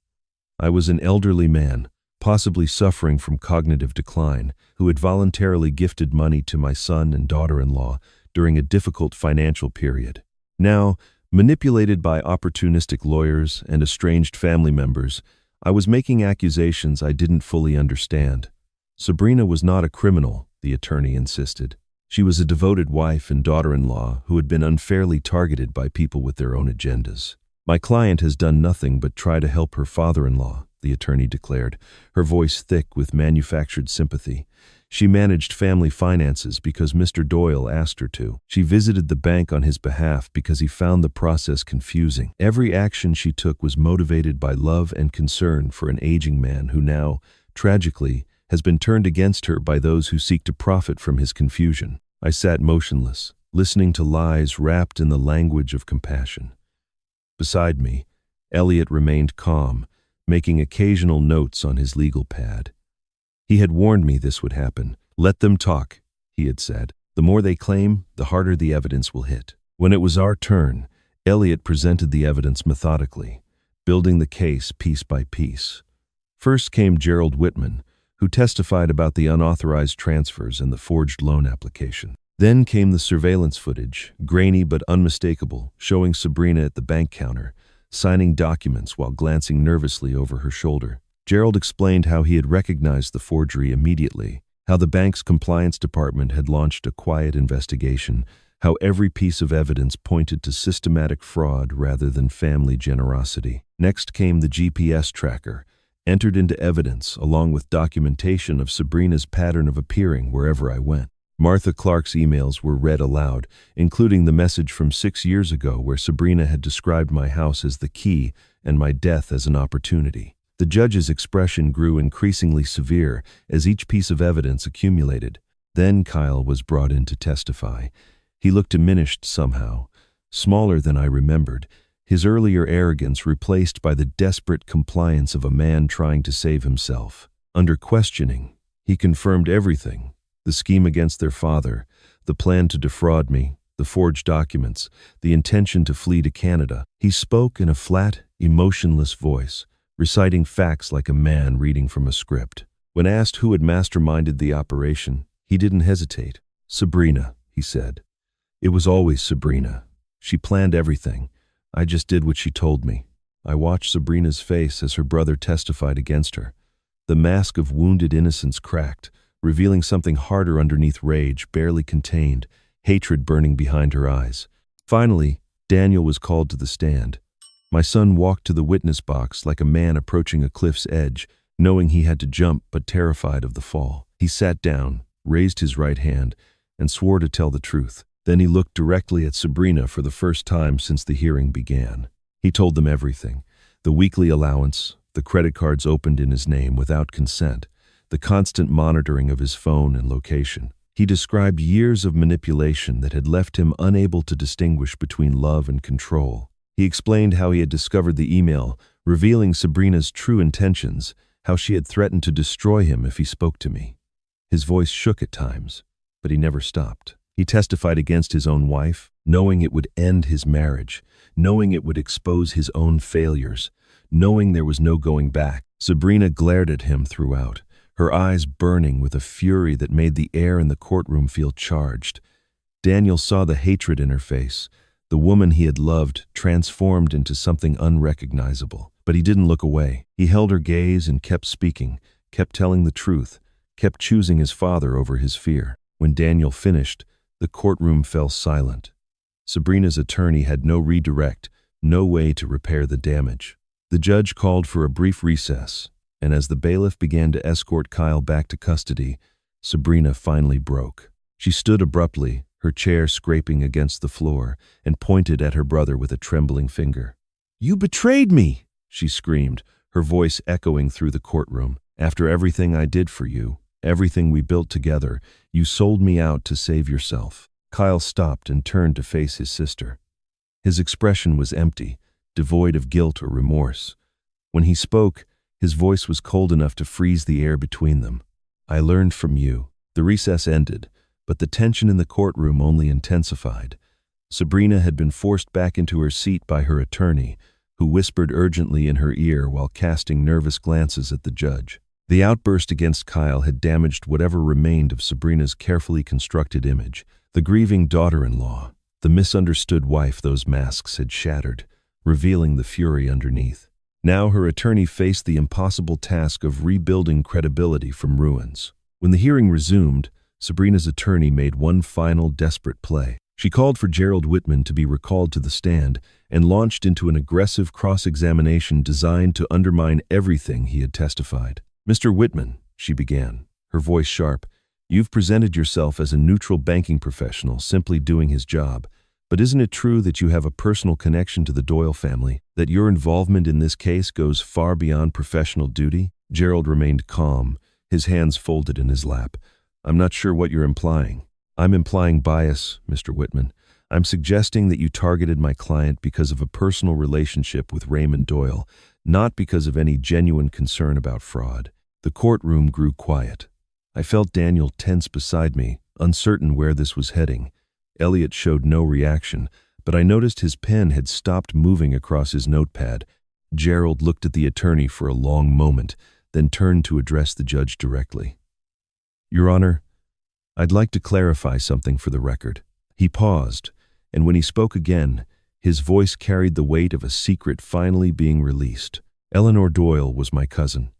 I was an elderly man, possibly suffering from cognitive decline, who had voluntarily gifted money to my son and daughter-in-law during a difficult financial period. Now, manipulated by opportunistic lawyers and estranged family members, I was making accusations I didn't fully understand. Sabrina was not a criminal, the attorney insisted. She was a devoted wife and daughter-in-law who had been unfairly targeted by people with their own agendas. My client has done nothing but try to help her father-in-law, the attorney declared, her voice thick with manufactured sympathy. She managed family finances because Mr. Doyle asked her to. She visited the bank on his behalf because he found the process confusing. Every action she took was motivated by love and concern for an aging man who now, tragically, has been turned against her by those who seek to profit from his confusion. I sat motionless, listening to lies wrapped in the language of compassion. Beside me, Elliot remained calm, making occasional notes on his legal pad. He had warned me this would happen. "Let them talk," he had said. "The more they claim, the harder the evidence will hit." When it was our turn, Elliot presented the evidence methodically, building the case piece by piece. First came Gerald Whitman, who testified about the unauthorized transfers and the forged loan application. Then came the surveillance footage, grainy but unmistakable, showing Sabrina at the bank counter, signing documents while glancing nervously over her shoulder. Gerald explained how he had recognized the forgery immediately, how the bank's compliance department had launched a quiet investigation, how every piece of evidence pointed to systematic fraud rather than family generosity. Next came the GPS tracker, entered into evidence along with documentation of Sabrina's pattern of appearing wherever I went. Martha Clark's emails were read aloud, including the message from 6 years ago where Sabrina had described my house as the key and my death as an opportunity. The judge's expression grew increasingly severe as each piece of evidence accumulated. Then Kyle was brought in to testify. He looked diminished somehow, smaller than I remembered, his earlier arrogance replaced by the desperate compliance of a man trying to save himself. Under questioning, he confirmed everything: the scheme against their father, the plan to defraud me, the forged documents, the intention to flee to Canada. He spoke in a flat, emotionless voice, reciting facts like a man reading from a script. When asked who had masterminded the operation, he didn't hesitate. "Sabrina," he said. "It was always Sabrina. She planned everything. I just did what she told me." I watched Sabrina's face as her brother testified against her. The mask of wounded innocence cracked, revealing something harder underneath rage, barely contained, hatred burning behind her eyes. Finally, Daniel was called to the stand. My son walked to the witness box like a man approaching a cliff's edge, knowing he had to jump but terrified of the fall. He sat down, raised his right hand, and swore to tell the truth. Then he looked directly at Sabrina for the first time since the hearing began. He told them everything: the weekly allowance, the credit cards opened in his name without consent, the constant monitoring of his phone and location. He described years of manipulation that had left him unable to distinguish between love and control. He explained how he had discovered the email, revealing Sabrina's true intentions, how she had threatened to destroy him if he spoke to me. His voice shook at times, but he never stopped. He testified against his own wife, knowing it would end his marriage, knowing it would expose his own failures, knowing there was no going back. Sabrina glared at him throughout, her eyes burning with a fury that made the air in the courtroom feel charged. Daniel saw the hatred in her face, the woman he had loved transformed into something unrecognizable. But he didn't look away. He held her gaze and kept speaking, kept telling the truth, kept choosing his father over his fear. When Daniel finished, the courtroom fell silent. Sabrina's attorney had no redirect, no way to repair the damage. The judge called for a brief recess, and as the bailiff began to escort Kyle back to custody, Sabrina finally broke. She stood abruptly, her chair scraping against the floor, and pointed at her brother with a trembling finger. "You betrayed me!" she screamed, her voice echoing through the courtroom. "After everything I did for you, everything we built together, you sold me out to save yourself." Kyle stopped and turned to face his sister. His expression was empty, devoid of guilt or remorse. When he spoke, his voice was cold enough to freeze the air between them. "I learned from you." The recess ended, but the tension in the courtroom only intensified. Sabrina had been forced back into her seat by her attorney, who whispered urgently in her ear while casting nervous glances at the judge. The outburst against Kyle had damaged whatever remained of Sabrina's carefully constructed image. The grieving daughter-in-law, the misunderstood wife those masks had shattered, revealing the fury underneath. Now her attorney faced the impossible task of rebuilding credibility from ruins. When the hearing resumed, Sabrina's attorney made one final desperate play. She called for Gerald Whitman to be recalled to the stand and launched into an aggressive cross-examination designed to undermine everything he had testified. "Mr. Whitman," she began, her voice sharp, "you've presented yourself as a neutral banking professional simply doing his job. But isn't it true that you have a personal connection to the Doyle family, that your involvement in this case goes far beyond professional duty?" Gerald remained calm, his hands folded in his lap. "I'm not sure what you're implying." "I'm implying bias, Mr. Whitman. I'm suggesting that you targeted my client because of a personal relationship with Raymond Doyle, not because of any genuine concern about fraud." The courtroom grew quiet. I felt Daniel tense beside me, uncertain where this was heading. Elliot showed no reaction, but I noticed his pen had stopped moving across his notepad. Gerald looked at the attorney for a long moment, then turned to address the judge directly. "Your Honor, I'd like to clarify something for the record." He paused, and when he spoke again, his voice carried the weight of a secret finally being released. "Eleanor Doyle was my cousin.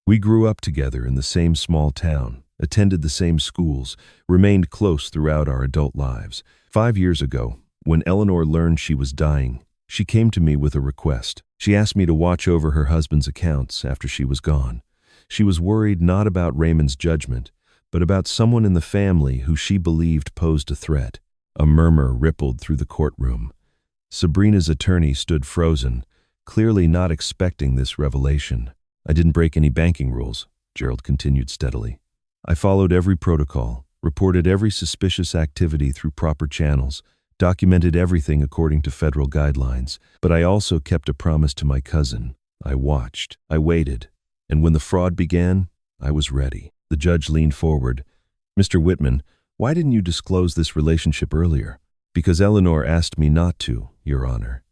We grew up together in the same small town, attended the same schools, remained close throughout our adult lives. 5 years ago, when Eleanor learned she was dying, she came to me with a request. She asked me to watch over her husband's accounts after she was gone. She was worried not about Raymond's judgment, but about someone in the family who she believed posed a threat. A murmur rippled through the courtroom. Sabrina's attorney stood frozen, clearly not expecting this revelation. "I didn't break any banking rules," Gerald continued steadily. "I followed every protocol, reported every suspicious activity through proper channels, documented everything according to federal guidelines. But I also kept a promise to my cousin. I watched, I waited, and when the fraud began, I was ready." The judge leaned forward. "Mr. Whitman, why didn't you disclose this relationship earlier?" "Because Eleanor asked me not to, Your Honor.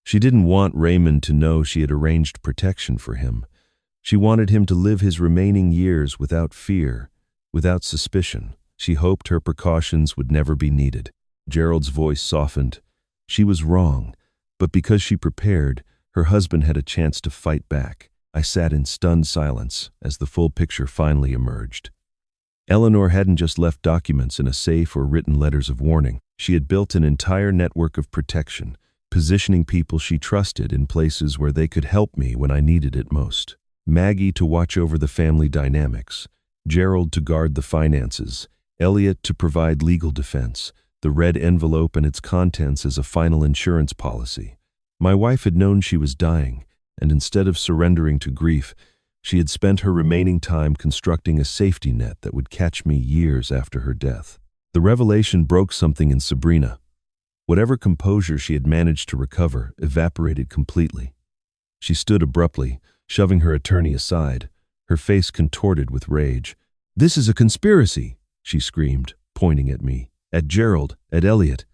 She didn't want Raymond to know she had arranged protection for him. She wanted him to live his remaining years without fear, without suspicion. She hoped her precautions would never be needed." Gerald's voice softened. "She was wrong, but because she prepared, her husband had a chance to fight back." I sat in stunned silence as the full picture finally emerged. Eleanor hadn't just left documents in a safe or written letters of warning. She had built an entire network of protection, positioning people she trusted in places where they could help me when I needed it most. Maggie to watch over the family dynamics, Gerald to guard the finances, Elliot to provide legal defense, the red envelope and its contents as a final insurance policy. My wife had known she was dying, and instead of surrendering to grief, she had spent her remaining time constructing a safety net that would catch me years after her death. The revelation broke something in Sabrina. Whatever composure she had managed to recover evaporated completely. She stood abruptly, shoving her attorney aside, her face contorted with rage. "This is a conspiracy," she screamed, pointing at me, at Gerald, at Elliot.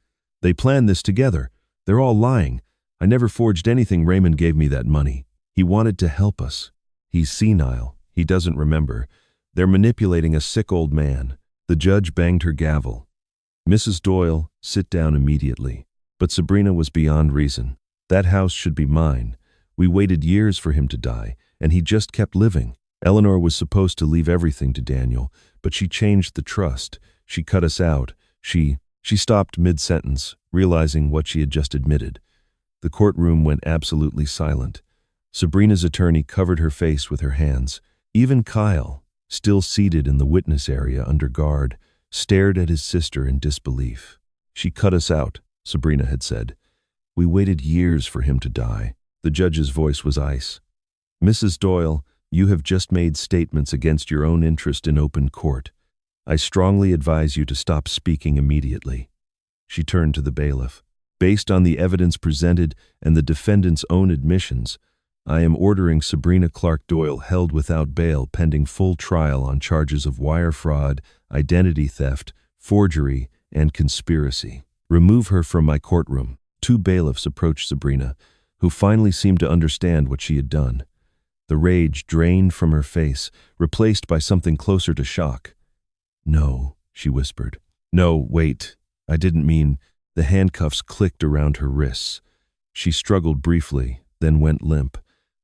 "They planned this together. They're all lying. I never forged anything. Raymond gave me that money. He wanted to help us. He's senile. He doesn't remember. They're manipulating a sick old man." The judge banged her gavel. "Mrs. Doyle, sit down immediately." But Sabrina was beyond reason. "That house should be mine. We waited years for him to die, and he just kept living. Eleanor was supposed to leave everything to Daniel, but she changed the trust. She cut us out. She stopped mid-sentence, realizing what she had just admitted. The courtroom went absolutely silent. Sabrina's attorney covered her face with her hands. Even Kyle, still seated in the witness area under guard, stared at his sister in disbelief. "She cut us out," Sabrina had said. "We waited years for him to die." The judge's voice was ice. "Mrs. Doyle, you have just made statements against your own interest in open court. I strongly advise you to stop speaking immediately." She turned to the bailiff. "Based on the evidence presented and the defendant's own admissions, I am ordering Sabrina Clark Doyle held without bail pending full trial on charges of wire fraud, identity theft, forgery, and conspiracy. Remove her from my courtroom." 2 bailiffs approached Sabrina, who finally seemed to understand what she had done. the rage drained from her face, replaced by something closer to shock. "No," she whispered. "No, wait. I didn't mean—" The handcuffs clicked around her wrists. She struggled briefly, then went limp,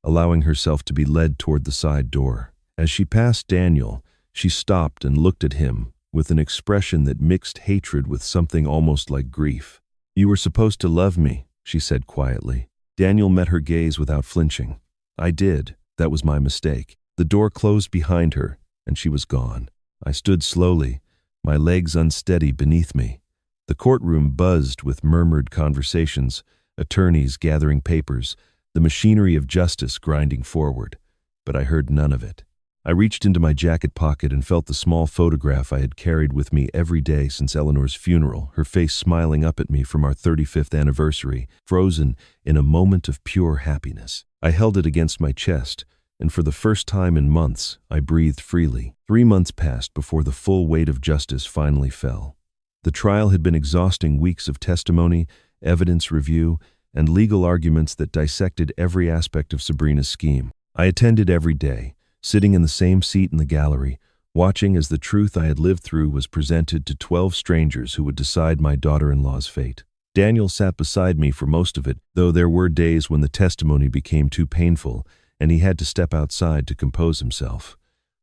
allowing herself to be led toward the side door. As she passed Daniel, she stopped and looked at him with an expression that mixed hatred with something almost like grief. "You were supposed to love me," she said quietly. Daniel met her gaze without flinching. "I did. That was my mistake." The door closed behind her, and she was gone. I stood slowly, my legs unsteady beneath me. The courtroom buzzed with murmured conversations, attorneys gathering papers, the machinery of justice grinding forward. But I heard none of it. I reached into my jacket pocket and felt the small photograph I had carried with me every day since Eleanor's funeral, her face smiling up at me from our 35th anniversary, frozen in a moment of pure happiness. I held it against my chest, and for the first time in months, I breathed freely. 3 months passed before the full weight of justice finally fell. The trial had been exhausting weeks of testimony, evidence review, and legal arguments that dissected every aspect of Sabrina's scheme. I attended every day, sitting in the same seat in the gallery, watching as the truth I had lived through was presented to 12 strangers who would decide my daughter-in-law's fate. Daniel sat beside me for most of it, though there were days when the testimony became too painful and he had to step outside to compose himself.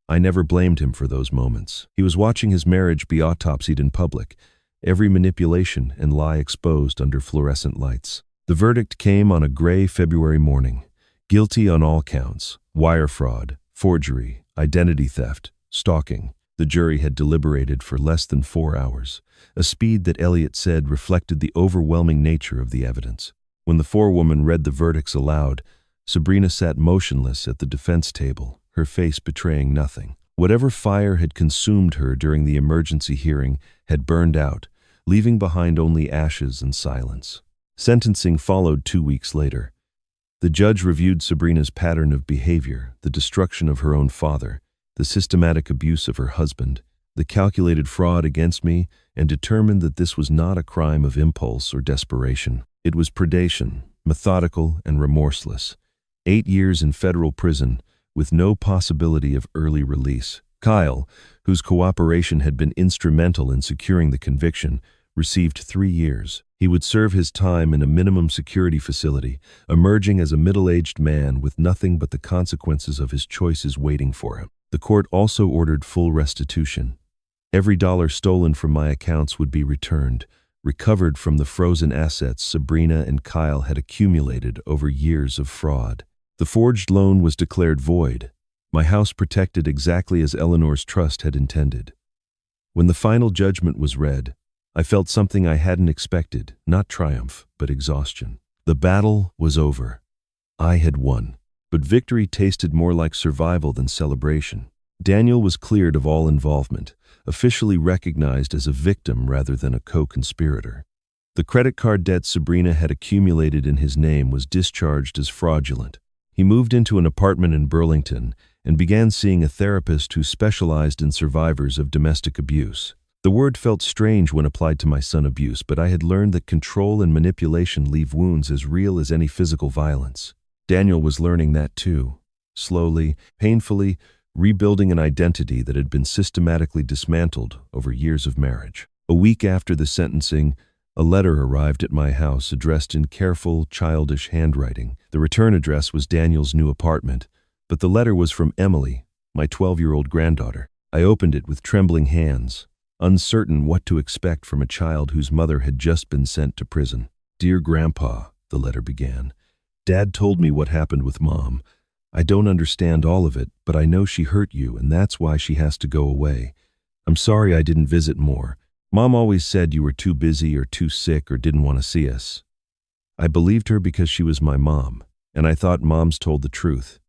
I never blamed him for those moments. He was watching his marriage be autopsied in public, every manipulation and lie exposed under fluorescent lights. The verdict came on a gray February morning. Guilty on all counts: wire fraud, forgery, identity theft, stalking. The jury had deliberated for less than 4 hours, a speed that Elliot said reflected the overwhelming nature of the evidence. When the forewoman read the verdicts aloud, Sabrina sat motionless at the defense table, her face betraying nothing. Whatever fire had consumed her during the emergency hearing had burned out, leaving behind only ashes and silence. Sentencing followed 2 weeks later. The judge reviewed Sabrina's pattern of behavior, the destruction of her own father, the systematic abuse of her husband, the calculated fraud against me, and determined that this was not a crime of impulse or desperation. It was predation, methodical and remorseless. 8 years in federal prison, with no possibility of early release. Kyle, whose cooperation had been instrumental in securing the conviction, received 3 years. He would serve his time in a minimum security facility, emerging as a middle-aged man with nothing but the consequences of his choices waiting for him. The court also ordered full restitution. Every dollar stolen from my accounts would be returned, recovered from the frozen assets Sabrina and Kyle had accumulated over years of fraud. The forged loan was declared void, my house protected exactly as Eleanor's trust had intended. When the final judgment was read, I felt something I hadn't expected, not triumph, but exhaustion. The battle was over. I had won, but victory tasted more like survival than celebration. Daniel was cleared of all involvement, officially recognized as a victim rather than a co-conspirator. The credit card debt Sabrina had accumulated in his name was discharged as fraudulent. He moved into an apartment in Burlington and began seeing a therapist who specialized in survivors of domestic abuse. The word felt strange when applied to my son abuse, but I had learned that control and manipulation leave wounds as real as any physical violence. Daniel was learning that too, slowly, painfully, rebuilding an identity that had been systematically dismantled over years of marriage. A week after the sentencing, a letter arrived at my house addressed in careful, childish handwriting. The return address was Daniel's new apartment, but the letter was from Emily, my 12-year-old granddaughter. I opened it with trembling hands, uncertain what to expect from a child whose mother had just been sent to prison. "Dear Grandpa," the letter began, "Dad told me what happened with Mom. I don't understand all of it, but I know she hurt you, and that's why she has to go away. I'm sorry I didn't visit more. Mom always said you were too busy or too sick or didn't want to see us. I believed her because she was my mom, and I thought moms told the truth.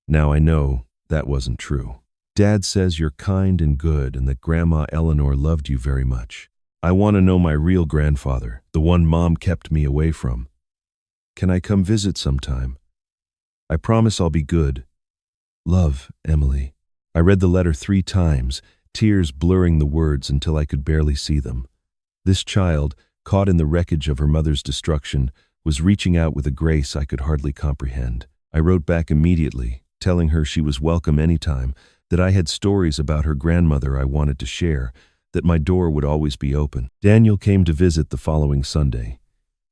Now I know that wasn't true. Dad says you're kind and good and that Grandma Eleanor loved you very much. I want to know my real grandfather, the one Mom kept me away from. Can I come visit sometime? I promise I'll be good. Love, Emily." I read the letter 3 times, tears blurring the words until I could barely see them. This child, caught in the wreckage of her mother's destruction, was reaching out with a grace I could hardly comprehend. I wrote back immediately, telling her she was welcome anytime, that I had stories about her grandmother I wanted to share, that my door would always be open. Daniel came to visit the following Sunday.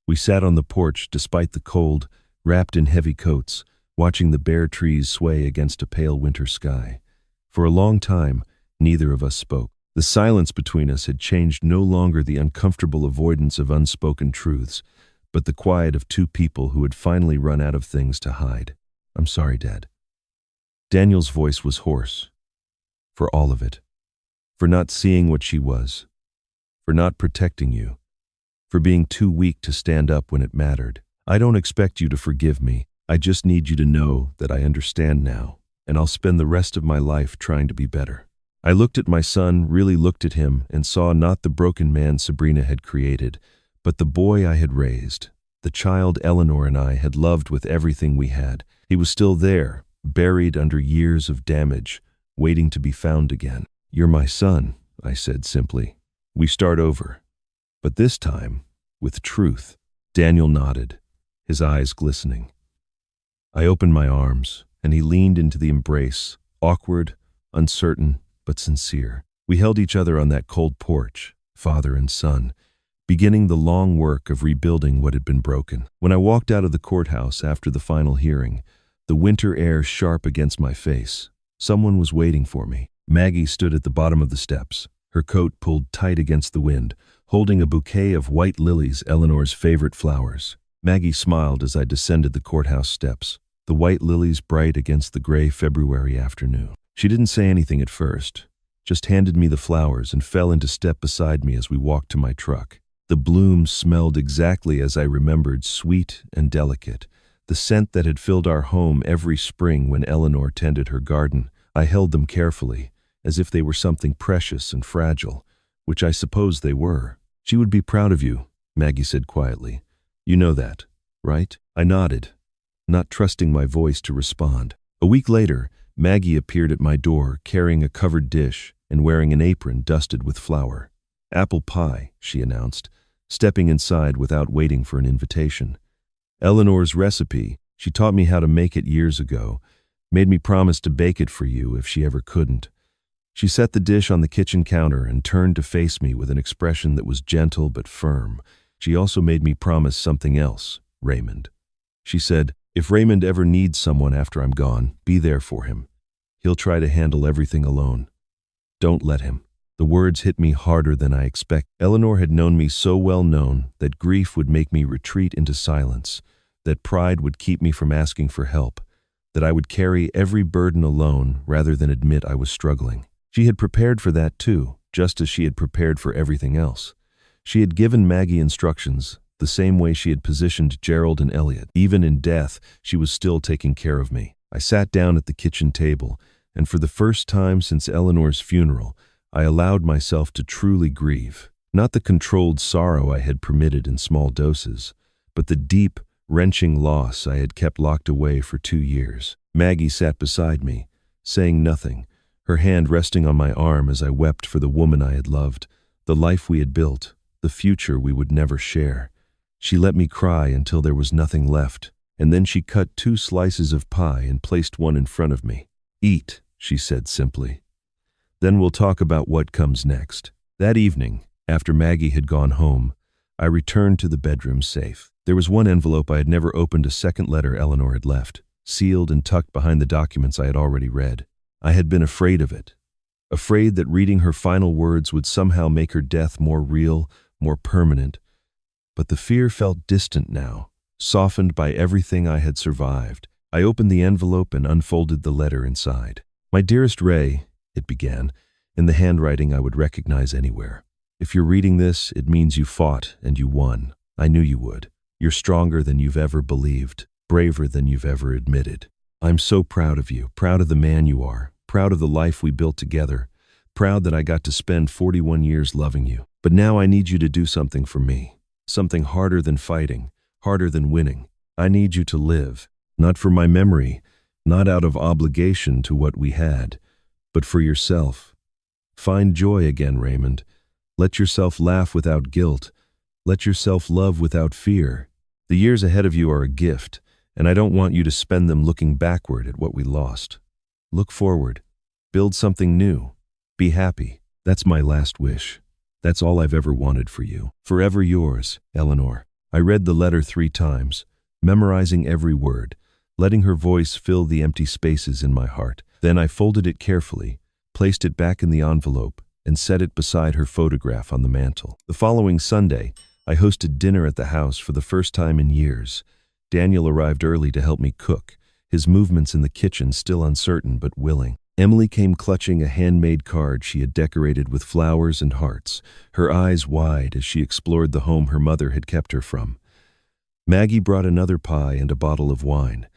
We sat on the porch despite the cold, wrapped in heavy coats, watching the bare trees sway against a pale winter sky. For a long time, neither of us spoke. The silence between us had changed, no longer the uncomfortable avoidance of unspoken truths, but the quiet of two people who had finally run out of things to hide. "I'm sorry, Dad." Daniel's voice was hoarse. For all of it. For not seeing what she was. For not protecting you. For being too weak to stand up when it mattered. "I don't expect you to forgive me. I just need you to know that I understand now, and I'll spend the rest of my life trying to be better." I looked at my son, really looked at him, and saw not the broken man Sabrina had created, but the boy I had raised, the child Eleanor and I had loved with everything we had. He was still there, buried under years of damage, waiting to be found again. "You're my son," I said simply. "We start over. But this time, with truth." Daniel nodded, his eyes glistening. I opened my arms, and he leaned into the embrace, awkward, uncertain, but sincere. We held each other on that cold porch, father and son, beginning the long work of rebuilding what had been broken. When I walked out of the courthouse after the final hearing, the winter air sharp against my face, someone was waiting for me. Maggie stood at the bottom of the steps, her coat pulled tight against the wind, holding a bouquet of white lilies, Eleanor's favorite flowers. Maggie smiled as I descended the courthouse steps, the white lilies bright against the gray February afternoon. She didn't say anything at first, just handed me the flowers and fell into step beside me as we walked to my truck. The blooms smelled exactly as I remembered, sweet and delicate, the scent that had filled our home every spring when Eleanor tended her garden. I held them carefully, as if they were something precious and fragile, which I suppose they were. "She would be proud of you," Maggie said quietly. "You know that, right?" I nodded, not trusting my voice to respond. A week later, Maggie appeared at my door carrying a covered dish and wearing an apron dusted with flour. "Apple pie," she announced, stepping inside without waiting for an invitation. "Eleanor's recipe. She taught me how to make it years ago, made me promise to bake it for you if she ever couldn't." She set the dish on the kitchen counter and turned to face me with an expression that was gentle but firm. She also made me promise something else, Raymond. She said, "If Raymond ever needs someone after I'm gone, be there for him. He'll try to handle everything alone. Don't let him." The words hit me harder than I expected. Eleanor had known me so well known that grief would make me retreat into silence, that pride would keep me from asking for help, that I would carry every burden alone rather than admit I was struggling. She had prepared for that too, just as she had prepared for everything else. She had given Maggie instructions, the same way she had positioned Gerald and Elliot. Even in death, she was still taking care of me. I sat down at the kitchen table, and for the first time since Eleanor's funeral, I allowed myself to truly grieve. Not the controlled sorrow I had permitted in small doses, but the deep, wrenching loss I had kept locked away for 2 years. Maggie sat beside me, saying nothing, her hand resting on my arm as I wept for the woman I had loved, the life we had built, the future we would never share. She let me cry until there was nothing left, and then she cut 2 slices of pie and placed one in front of me. "Eat," she said simply. "Then we'll talk about what comes next." That evening, after Maggie had gone home, I returned to the bedroom safe. There was one envelope I had never opened, a second letter Eleanor had left, sealed and tucked behind the documents I had already read. I had been afraid of it, afraid that reading her final words would somehow make her death more real, more permanent. But the fear felt distant now, softened by everything I had survived. I opened the envelope and unfolded the letter inside. "My dearest Ray," it began, in the handwriting I would recognize anywhere. "If you're reading this, it means you fought and you won. I knew you would. You're stronger than you've ever believed, braver than you've ever admitted. I'm so proud of you, proud of the man you are, proud of the life we built together, proud that I got to spend 41 years loving you. But now I need you to do something for me, something harder than fighting, harder than winning. I need you to live, not for my memory, not out of obligation to what we had, but for yourself. Find joy again, Raymond. Let yourself laugh without guilt. Let yourself love without fear. The years ahead of you are a gift, And I don't want you to spend them looking backward at what we lost. Look forward. Build something new. Be happy. That's my last wish. That's all I've ever wanted for you. Forever yours, Eleanor. I read the letter 3 times, memorizing every word, letting her voice fill the empty spaces in my heart. Then I folded it carefully, placed it back in the envelope, and set it beside her photograph on the mantel. The following Sunday, I hosted dinner at the house for the first time in years. Daniel arrived early to help me cook, his movements in the kitchen still uncertain but willing. Emily came clutching a handmade card she had decorated with flowers and hearts, her eyes wide as she explored the home her mother had kept her from. Maggie brought another pie and a bottle of wine.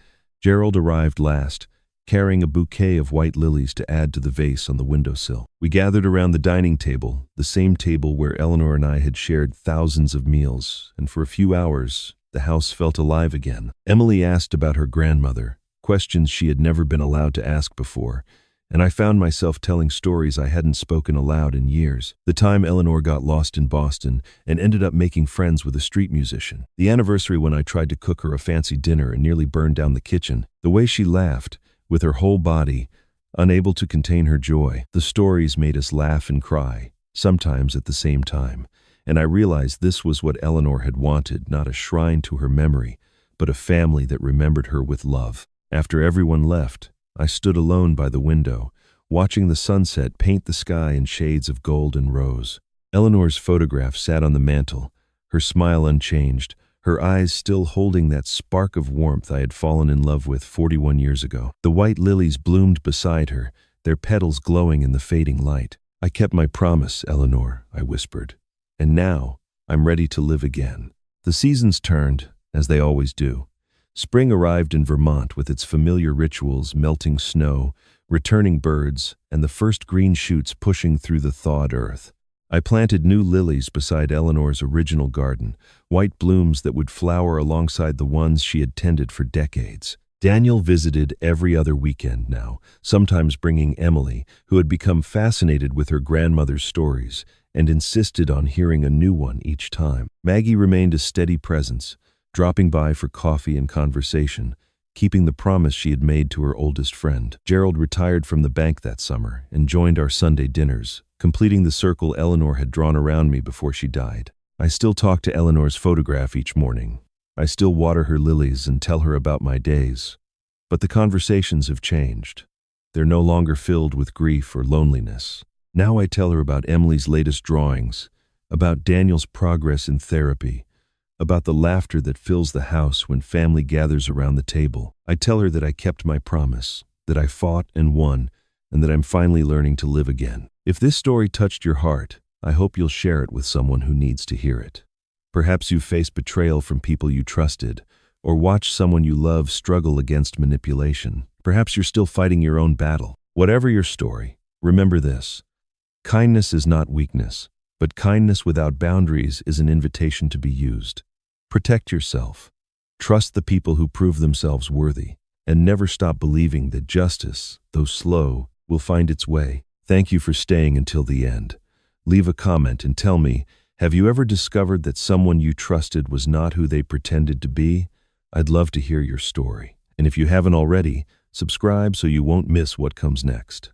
Gerald arrived last, carrying a bouquet of white lilies to add to the vase on the windowsill. We gathered around the dining table, the same table where Eleanor and I had shared thousands of meals, and for a few hours, the house felt alive again. Emily asked about her grandmother, questions she had never been allowed to ask before, and I found myself telling stories I hadn't spoken aloud in years. The time Eleanor got lost in Boston and ended up making friends with a street musician. The anniversary when I tried to cook her a fancy dinner and nearly burned down the kitchen. The way she laughed, with her whole body, unable to contain her joy. The stories made us laugh and cry, sometimes at the same time. And I realized this was what Eleanor had wanted, not a shrine to her memory, but a family that remembered her with love. After everyone left, I stood alone by the window, watching the sunset paint the sky in shades of gold and rose. Eleanor's photograph sat on the mantel, her smile unchanged, her eyes still holding that spark of warmth I had fallen in love with 41 years ago. The white lilies bloomed beside her, their petals glowing in the fading light. I kept my promise, Eleanor, I whispered. And now, I'm ready to live again. The seasons turned, as they always do. Spring arrived in Vermont with its familiar rituals, melting snow, returning birds, and the first green shoots pushing through the thawed earth. I planted new lilies beside Eleanor's original garden, white blooms that would flower alongside the ones she had tended for decades. Daniel visited every other weekend now, sometimes bringing Emily, who had become fascinated with her grandmother's stories, and insisted on hearing a new one each time. Maggie remained a steady presence, dropping by for coffee and conversation, keeping the promise she had made to her oldest friend. Gerald retired from the bank that summer and joined our Sunday dinners, completing the circle Eleanor had drawn around me before she died. I still talk to Eleanor's photograph each morning. I still water her lilies and tell her about my days. But the conversations have changed. They're no longer filled with grief or loneliness. Now I tell her about Emily's latest drawings, about Daniel's progress in therapy, about the laughter that fills the house when family gathers around the table. I tell her that I kept my promise, that I fought and won, and that I'm finally learning to live again. If this story touched your heart, I hope you'll share it with someone who needs to hear it. Perhaps you've faced betrayal from people you trusted, or watched someone you love struggle against manipulation. Perhaps you're still fighting your own battle. Whatever your story, remember this. Kindness is not weakness, but kindness without boundaries is an invitation to be used. Protect yourself. Trust the people who prove themselves worthy, and never stop believing that justice, though slow, will find its way. Thank you for staying until the end. Leave a comment and tell me, have you ever discovered that someone you trusted was not who they pretended to be? I'd love to hear your story. And if you haven't already, subscribe so you won't miss what comes next.